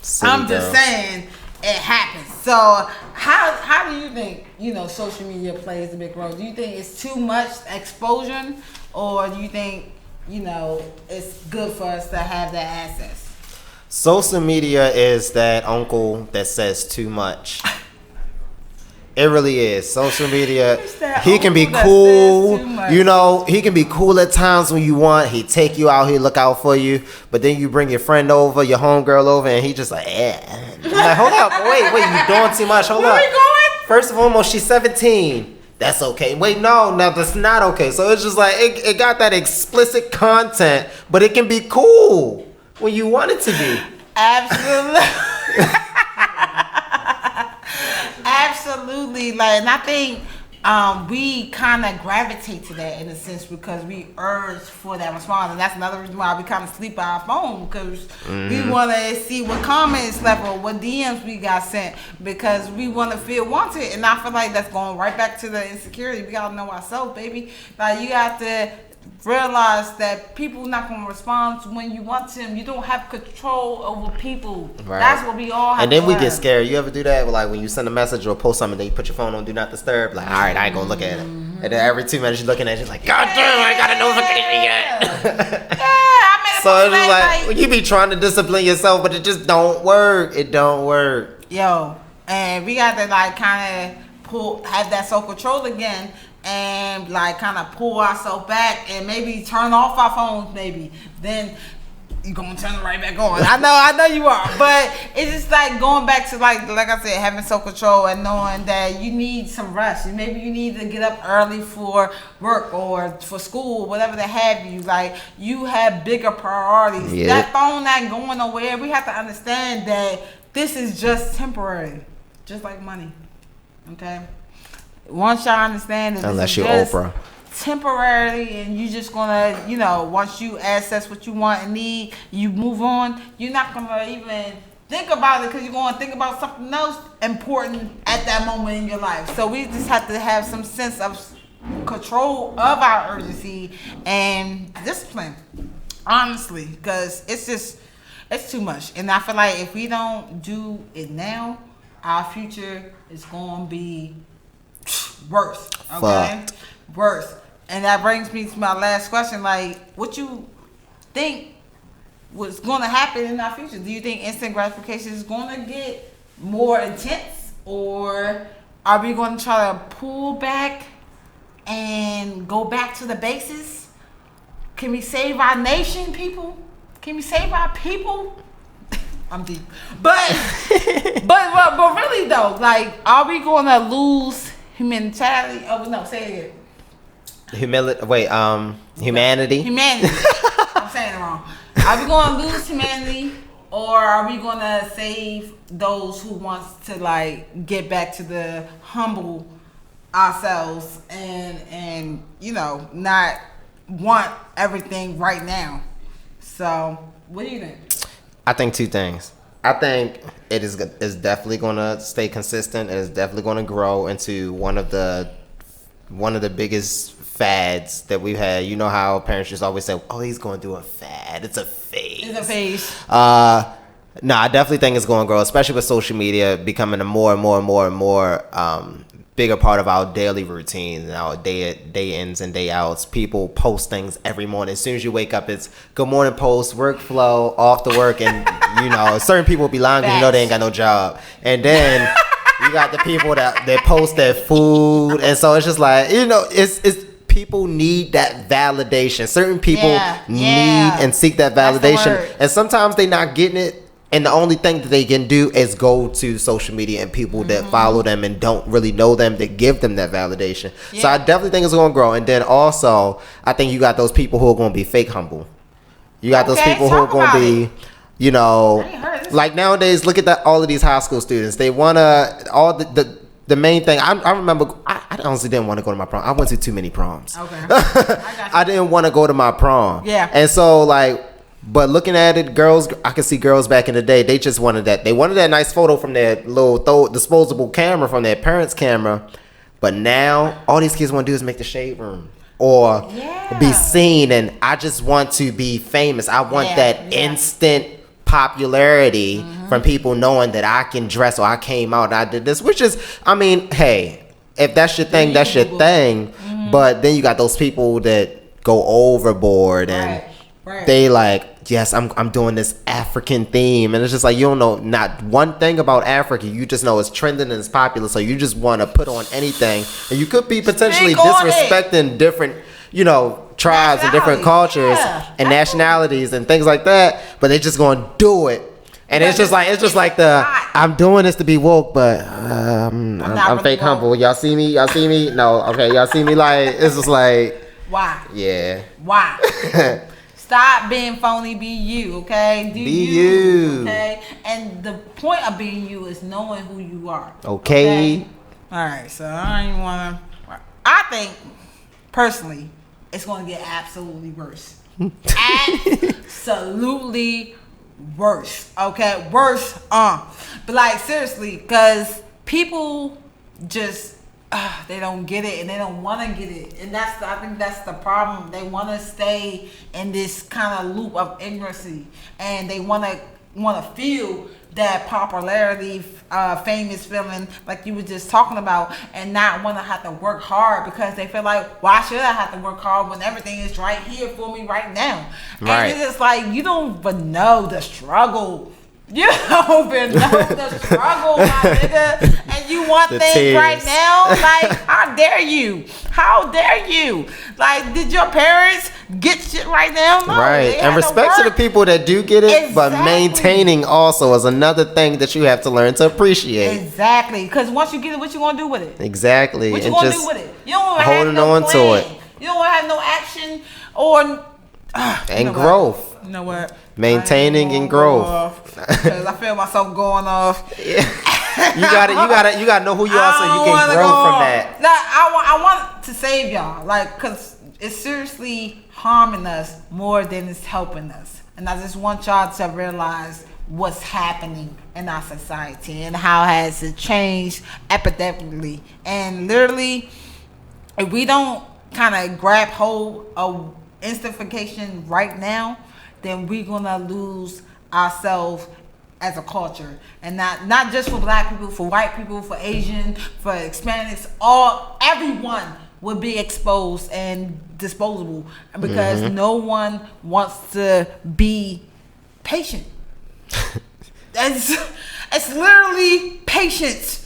Silly I'm just girl. saying it happens. So how do you think social media plays a big role? Do you think it's too much exposure, or do you think it's good for us to have that access? Social media is that uncle that says too much. It really is. Social media, It's that he can be uncle that cool. says too much. He can be cool at times when you want. He take you out, he look out for you. But then you bring your friend over, your homegirl over, and he just like, I'm like, hold up, wait, you doing too much. Hold Where up. we going? First of all, she's 17. That's okay. Wait, no, that's not okay. So it's just like it got that explicit content, but it can be cool when you want it to be. Absolutely. absolutely. Like, and I think we kind of gravitate to that in a sense because we urge for that response, and that's another reason why we kind of sleep by our phone because we want to see what comments left or what DMs we got sent because we want to feel wanted, and I feel like that's going right back to the insecurity. We gotta know ourselves, baby. Like, you have to realize that people not going to respond when you want them. You don't have control over people. Right. That's what we all have. And then to we learn. get scared. You ever do that? Like when you send a message or post something, then you put your phone on Do Not Disturb. Like, all right, I ain't gonna look at it. And then every 2 minutes you're looking at it, you're like, God damn, I got a notification yet. I mean, So it's just like you be trying to discipline yourself, but it just don't work. It don't work. Yo, and we got to like kind of have that self control again. And like kind of pull ourselves back and maybe turn off our phones, maybe then you're gonna turn it right back on. I know you are, but it's just like going back to like I said, having self control and knowing that you need some rest. And maybe you need to get up early for work or for school, whatever they have you. Like you have bigger priorities. Yeah. That phone not going nowhere. We have to understand that this is just temporary, just like money. Okay. Once y'all understand that Unless this you're is just Oprah. temporarily and you just gonna, once you access what you want and need, you move on, you're not gonna even think about it because you're gonna think about something else important at that moment in your life. So we just have to have some sense of control of our urgency and discipline, honestly, because it's too much. And I feel like if we don't do it now, our future is gonna be worse. Okay? Fucked. Worse. And that brings me to my last question. Like, what you think was going to happen in our future? Do you think instant gratification is going to get more intense? Or are we going to try to pull back and go back to the basis? Can we save our nation, people? Can we save our people? I'm deep. But really though, like, are we going to lose humanity? Oh no, say it again. Humanity. Humanity. I'm saying it wrong. Are we going to lose humanity, or are we going to save those who wants to like get back to the humble ourselves and not want everything right now? So, what do you think? I think two things. I think it's definitely going to stay consistent, and it's definitely going to grow into one of the biggest fads that we've had. You know how parents just always say, "Oh, he's going to do a fad. It's a phase." It's a phase. No, I definitely think it's going to grow, especially with social media becoming a more and more bigger part of our daily routines and our day ins and day outs. People post things every morning. As soon as you wake up, it's good morning post, workflow, off to work, and certain people will be lying because they ain't got no job. And then you got the people that post their food, and so it's just like it's people need that validation. Certain people need and seek that validation, and sometimes they're not getting it. And the only thing that they can do is go to social media and people that follow them and don't really know them that give them that validation. Yeah. So I definitely think it's going to grow. And then also, I think you got those people who are going to be fake humble. You got those people who are going to be, like nowadays, look at all of these high school students. They want to, the main thing, I remember, I honestly didn't want to go to my prom. I went to too many proms. Okay. I didn't want to go to my prom. Yeah. And so but looking at it, girls, I can see girls back in the day, they just wanted that. They wanted that nice photo from their little disposable camera from their parents' camera. But now, all these kids want to do is make the shade room or be seen. And I just want to be famous. I want that instant popularity from people knowing that I can dress or I came out and I did this. Which is, hey, if that's your thing, that's your thing. But then you got those people that go overboard and they like, yes, I'm doing this African theme, and it's just like you don't know not one thing about Africa. You just know it's trending and it's popular, so you just want to put on anything, and you could be potentially disrespecting different, tribes and different cultures and nationalities and things like that. But they just gonna do it, and it's just like I'm doing this to be woke, but I'm fake humble. Y'all see me? No, okay, y'all see me? Like it's just like why? Yeah. Why? Stop being phony, be you, okay? Be you, okay? And the point of being you is knowing who you are. Okay. All right, so I don't even want to. I think personally, it's going to get absolutely worse. Absolutely worse. Okay, worse. But like seriously, because people just they don't get it and they don't want to get it, and I think that's the problem. They want to stay in this kind of loop of ignorancy, and they want to feel that popularity, famous feeling like you were just talking about, and not want to have to work hard because they feel like, why should I have to work hard when everything is right here for me right now? Right. And it's just like, you don't even know the struggle. You don't even know the struggle, my nigga, and you want things tears. right now? Like, how dare you? How dare you? Like, did your parents get shit right now? No, Right. they And had to respect to the work. people that do get it, but Exactly. maintaining also is another thing that you have to learn to appreciate. Exactly, because once you get it, what you gonna do with it? Exactly. What you And gonna just do with it? You don't wanna have holding no on to plan. it. You don't wanna have no action or and you know growth. What? You know what? Maintaining and growth. Because I feel myself going off. You gotta know who you are so you can grow from that. Like, I want to save y'all, like, because it's seriously harming us more than it's helping us. And I just want y'all to realize what's happening in our society and how has it changed epidemically. And literally, if we don't kind of grab hold of instification right now, then we're gonna lose ourselves as a culture, and not just for black people, for white people, for Asian, for Hispanics, everyone will be exposed and disposable because no one wants to be patient. It's literally patience.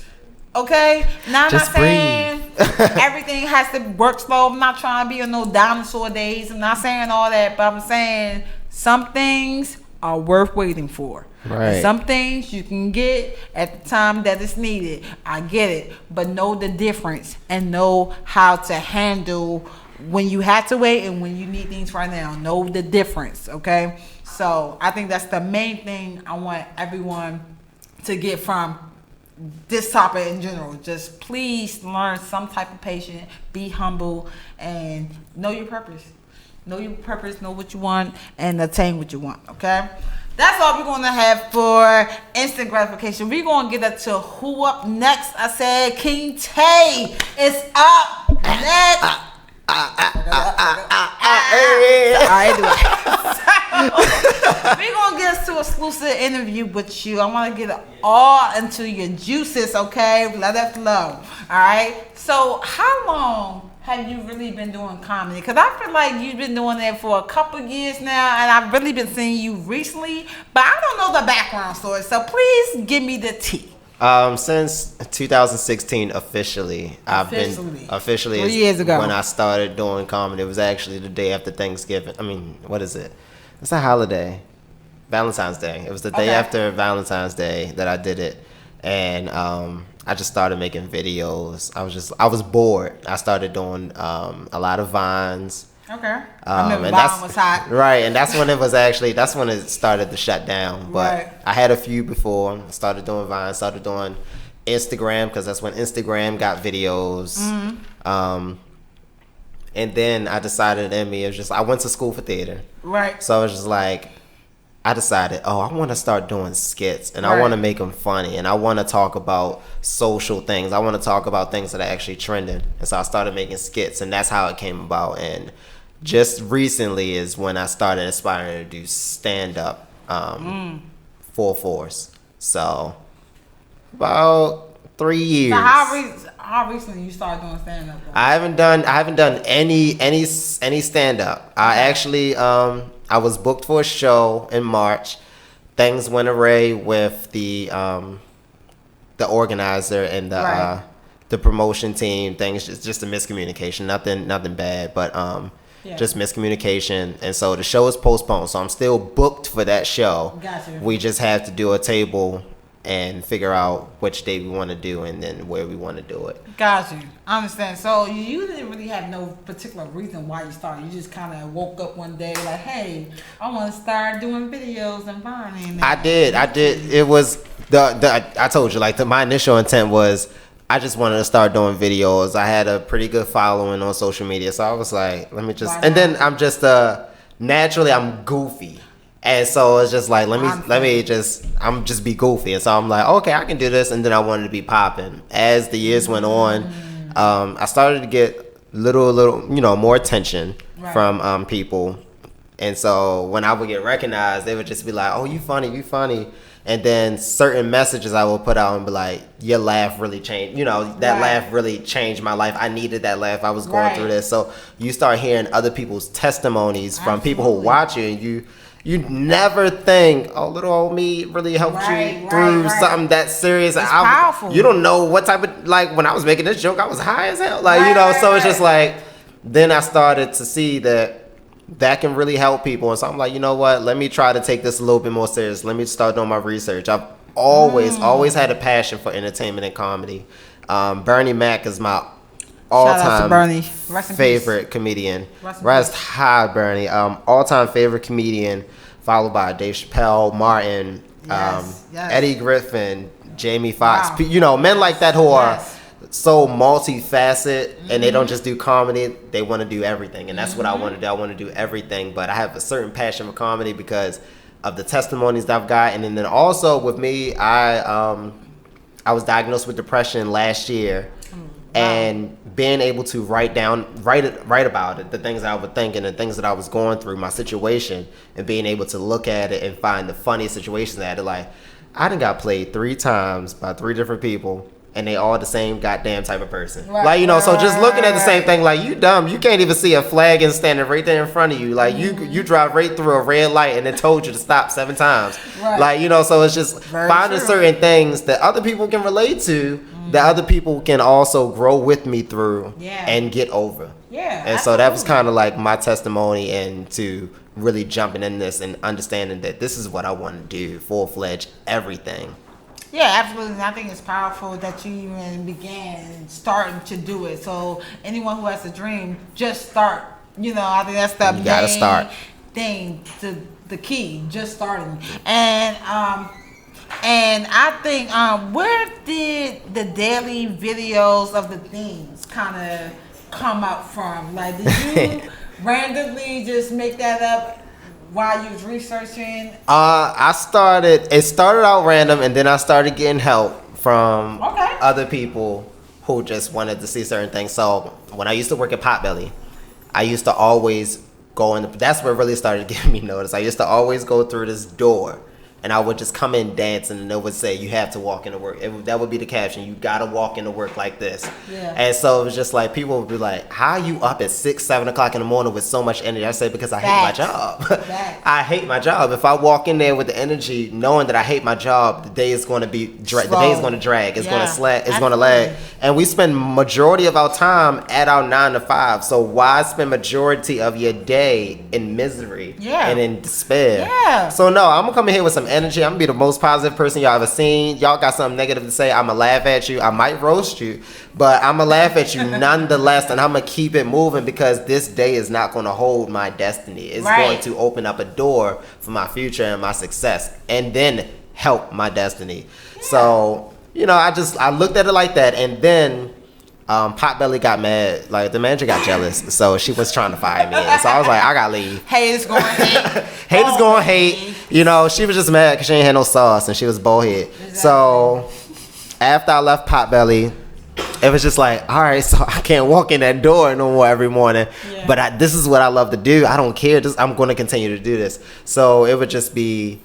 Okay, now I'm Just not saying everything has to work slow. I'm not trying to be on no dinosaur days. I'm not saying all that, but I'm saying some things are worth waiting for. Right. And some things you can get at the time that it's needed. I get it, but know the difference and know how to handle when you have to wait and when you need things right now. Know the difference, okay? So I think that's the main thing I want everyone to get from this topic in general. Just please learn some type of patience, be humble, and know your purpose. Know your purpose, know what you want, and attain what you want, okay? That's all we're going to have for instant gratification. We're going to get up to who up next. I said King Tay is up next. We're going to get us to an exclusive interview with you. I want to get it all into your juices, okay? Let it flow, all right? So how long have you really been doing comedy? Because I feel like you've been doing it for a couple years now, and I've really been seeing you recently, but I don't know the background story, so please give me the tea. Since 2016 officially. I've been 3 years ago when I started doing comedy. It was actually the day after Thanksgiving. I mean, what is it? It's a holiday. Valentine's Day. It was the day after Valentine's Day that I did it. And I just started making videos. I was bored. I started doing a lot of Vines. Okay. I remember and Vine was hot. Right, and that's when it started to shut down. But Right. I had a few before. I started doing Vine, started doing Instagram, because that's when Instagram got videos. And then I decided in me, it was just, I went to school for theater. Right. So it was just like, I decided, I want to start doing skits, and I Right. want to make them funny, and I want to talk about social things. I want to talk about things that are actually trending. And so I started making skits, and that's how it came about. And just recently is when I started aspiring to do stand-up full force. So about 3 years. So how recently you started doing stand-up? I haven't done any stand-up. I actually I was booked for a show in March. Things went awry with the organizer and the promotion team. Things just a miscommunication. Nothing bad, but just miscommunication. And so the show is postponed. So I'm still booked for that show. Gotcha. We just have to do a table and figure out which day we want to do and then where we want to do it. Got you. I understand. So you didn't really have no particular reason why you started. You just kind of woke up one day like, hey, I want to start doing videos and Vine. I did. It was I told you, like, my initial intent was I just wanted to start doing videos. I had a pretty good following on social media, so I was like, let me just. And then I'm just naturally I'm goofy, and so it's just like I'm just be goofy, and so I'm like, okay, I can do this, and then I wanted to be popping. As the years went on, I started to get little more attention from people, and so when I would get recognized, they would just be like, oh, you funny. And then certain messages I will put out and be like, your laugh really changed. That laugh really changed my life. I needed that laugh. I was going through this. So you start hearing other people's testimonies from people who watch you, and you never think, oh, little old me really helped you through something that serious. It's powerful. You don't know what type of, like, when I was making this joke, I was high as hell. Like, so it's just like, then I started to see that can really help people. And so I'm like, you know what? Let me try to take this a little bit more serious. Let me start doing my research. I've always had a passion for entertainment and comedy. Bernie Mac is my all-time favorite comedian. Rest high, Bernie. All-time favorite comedian, followed by Dave Chappelle, Martin, Eddie Griffin, Jamie Foxx. Wow. Men like that who are so multifaceted, and they don't just do comedy, they want to do everything, and that's what I want to do. I want to do everything, but I have a certain passion for comedy because of the testimonies that I've got. And then also with me, I was diagnosed with depression last year. And being able to write about it, the things that I was thinking, the things that I was going through, my situation, and being able to look at it and find the funniest situations at it. Like, I done got played 3 times by 3 different people, and they all the same goddamn type of person. So just looking at the same thing, like, you dumb, you can't even see a flag and standing right there in front of you. Like, you drive right through a red light and it told you to stop 7 times. So it's just finding certain things that other people can relate to, that other people can also grow with me through and get over. And so that was kind of like my testimony into really jumping in this and understanding that this is what I want to do, full-fledged, everything. Yeah, absolutely. And I think it's powerful that you even starting to do it. So anyone who has a dream, just start. I think that's the main thing, the key, just starting. And I think, where did the daily videos of the themes kind of come up from? Like, did you randomly just make that up while you was researching? It started out random, and then I started getting help from other people who just wanted to see certain things. So when I used to work at Potbelly, I used to always go in. That's where it really started getting me noticed. I used to always go through this door, and I would just come in dancing, and it would say, you have to walk into work. That would be the caption. You got to walk into work like this. And so it was just like, people would be like, how are you up at 6, 7 o'clock in the morning with so much energy? I say, because I hate my job. I hate my job. If I walk in there with the energy, knowing that I hate my job, the day is going to be, the day is going to drag. It's going to slack. It's going to lag. And we spend majority of our time at our 9 to 5. So why spend majority of your day in misery and in despair? So no, I'm going to come in here with some energy. I'm gonna be the most positive person y'all ever seen. Y'all got something negative to say, I'm gonna laugh at you. I might roast you, but I'm gonna laugh at you nonetheless, and I'm gonna keep it moving, because this day is not gonna hold my destiny. It's going to open up a door for my future and my success, and then help my destiny. So I looked at it like that, and then Potbelly got mad. Like, the manager got jealous, so she was trying to fire me. So I was like, I gotta leave. Haters gonna hate. Haters gonna hate. She was just mad because she ain't had no sauce, and she was bullhead. Exactly. So after I left Potbelly, it was just like, all right, so I can't walk in that door no more every morning. But this is what I love to do. I don't care. I'm going to continue to do this. So it would just be,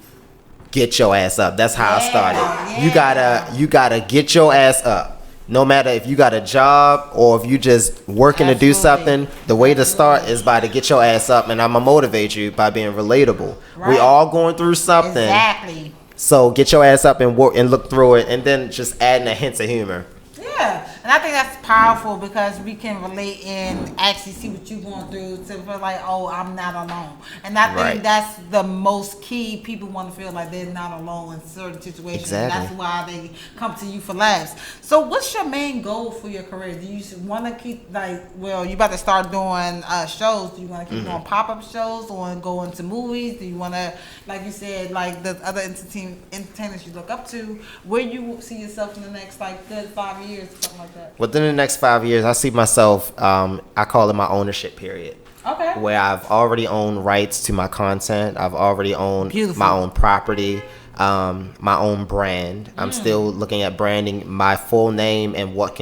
get your ass up. That's how I started. You gotta get your ass up. No matter if you got a job or if you just working to do something, the way to start is by to get your ass up, and I'm gonna motivate you by being relatable. We all going through something. Exactly. So get your ass up and work and look through it, and then just adding a hint of humor. Yeah, and And I think that's powerful because we can relate and actually see what you're going through to feel like, oh, I'm not alone. And I think that's the most key. People want to feel like they're not alone in certain situations. Exactly. And that's why they come to you for laughs. So what's your main goal for your career? Do you want to keep, you about to start doing shows. Do you want to keep doing pop-up shows or go into movies? Do you want to, like you said, like the other entertainers you look up to, where you see yourself in the next good 5 years, something like that? Within the next 5 years, I see myself, I call it my ownership period. Okay. Where I've already owned rights to my content. I've already owned my own property, my own brand. I'm still looking at branding my full name and what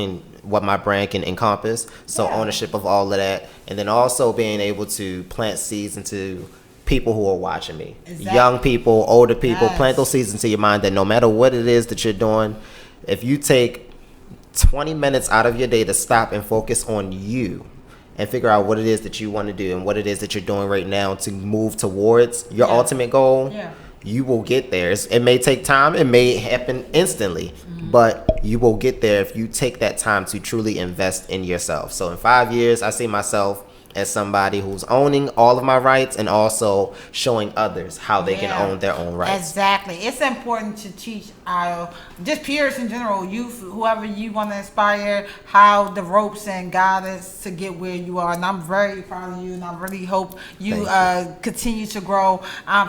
my brand can encompass. So ownership of all of that. And then also being able to plant seeds into people who are watching me. Exactly. Young people, older people, plant those seeds into your mind that no matter what it is that you're doing, if you take 20 minutes out of your day to stop and focus on you and figure out what it is that you want to do and what it is that you're doing right now to move towards your ultimate goal, you will get there. It may take time. It may happen instantly, but you will get there if you take that time to truly invest in yourself. So in 5 years, I see myself as somebody who's owning all of my rights and also showing others how they can own their own rights. Exactly. It's important to teach our, just peers in general, youth, whoever you want to inspire, how the ropes and guidance to get where you are. And I'm very proud of you, and I really hope you continue to grow.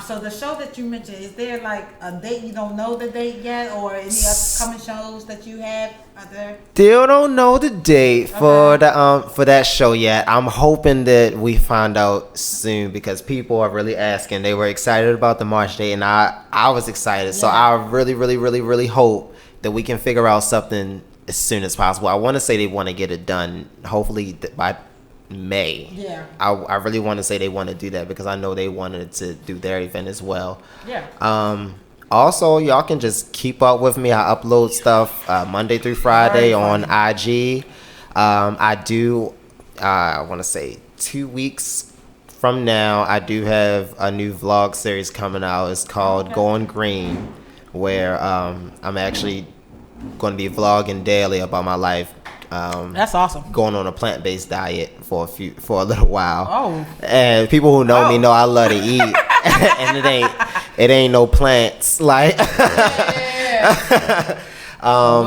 So the show that you mentioned, is there a date? You don't know the date yet, or any upcoming shows that you have out there? Still don't know the date for that show yet. I'm hoping that we find out soon because people are really asking. They were excited about the March date, and I was excited. So I really hope that we can figure out something as soon as possible. I want to say they want to get it done hopefully by May. Yeah. I really want to say they want to do that because I know they wanted to do their event as well. Yeah. Also, y'all can just keep up with me. I upload stuff Monday through Friday on IG. I do, I want to say 2 weeks from now, I do have a new vlog series coming out. It's called Going Green, where I'm actually going to be vlogging daily about my life. That's awesome. Going on a plant-based diet for a little while. Oh. And people who know me know I love to eat. And it ain't no plants. Like we'll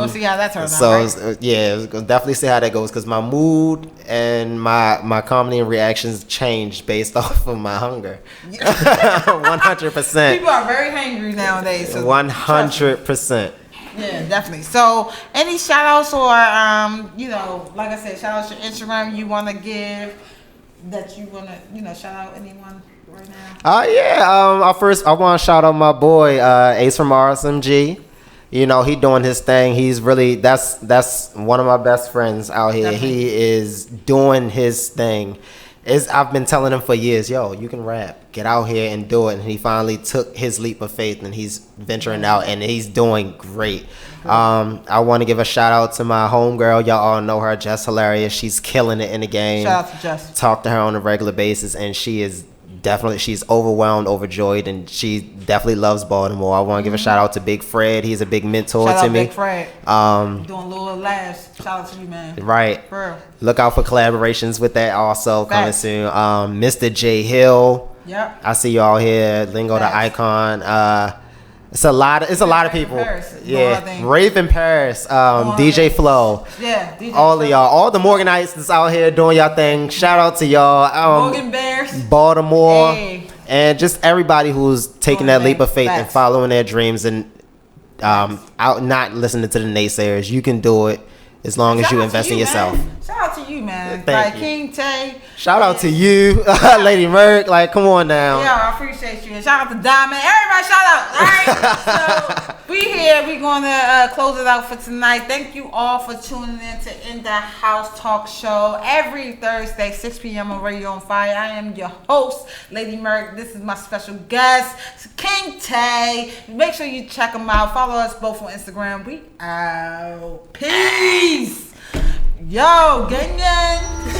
see how that turns out. So we'll definitely see how that goes because my mood and my comedy and reactions change based off of my hunger. 100%. People are very hungry nowadays. So 100%. Yeah, definitely. So, any shout outs or, like I said, shout outs to Instagram you want to give, that you want to, shout out anyone right now? I want to shout out my boy, Ace from RSMG. He doing his thing. He's really, that's one of my best friends out here. Definitely. He is doing his thing. I've been telling him for years, yo, you can rap. Get out here and do it. And he finally took his leap of faith and he's venturing out and he's doing great. I want to give a shout out to my homegirl. Y'all all know her, Jess Hilarious. She's killing it in the game. Shout out to Jess. Talk to her on a regular basis and she's overwhelmed, overjoyed, and she definitely loves Baltimore. I want to give a shout out to Big Fred. He's a big mentor to me. Big Fred. Doing little laughs. Shout out to you, man. Right. For real. Look out for collaborations with that also coming soon. Mr. J Hill. Yep. I see y'all here. Lingo the Icon. It's a lot of people. Yeah. Raven Paris. DJ Flow. Yeah. DJ all Flow. Of y'all. All the Morganites that's out here doing y'all thing. Shout out to y'all. Morgan Bears. Baltimore. Hey. And just everybody who's taking that leap of faith and following their dreams and out not listening to the naysayers. You can do it as long as you invest in yourself. Man. Shout out to you, man. Thank you. King Tay. Shout out to you, Lady Merck. Like, come on now. Yeah, I appreciate you. And shout out to Diamond. Everybody shout out. All right. So we here. We're going to close it out for tonight. Thank you all for tuning in to In the House Talk Show every Thursday, 6 p.m. on Radio on Fire. I am your host, Lady Merck. This is my special guest, King Tay. Make sure you check them out. Follow us both on Instagram. We out. Peace. Yo, gang gang.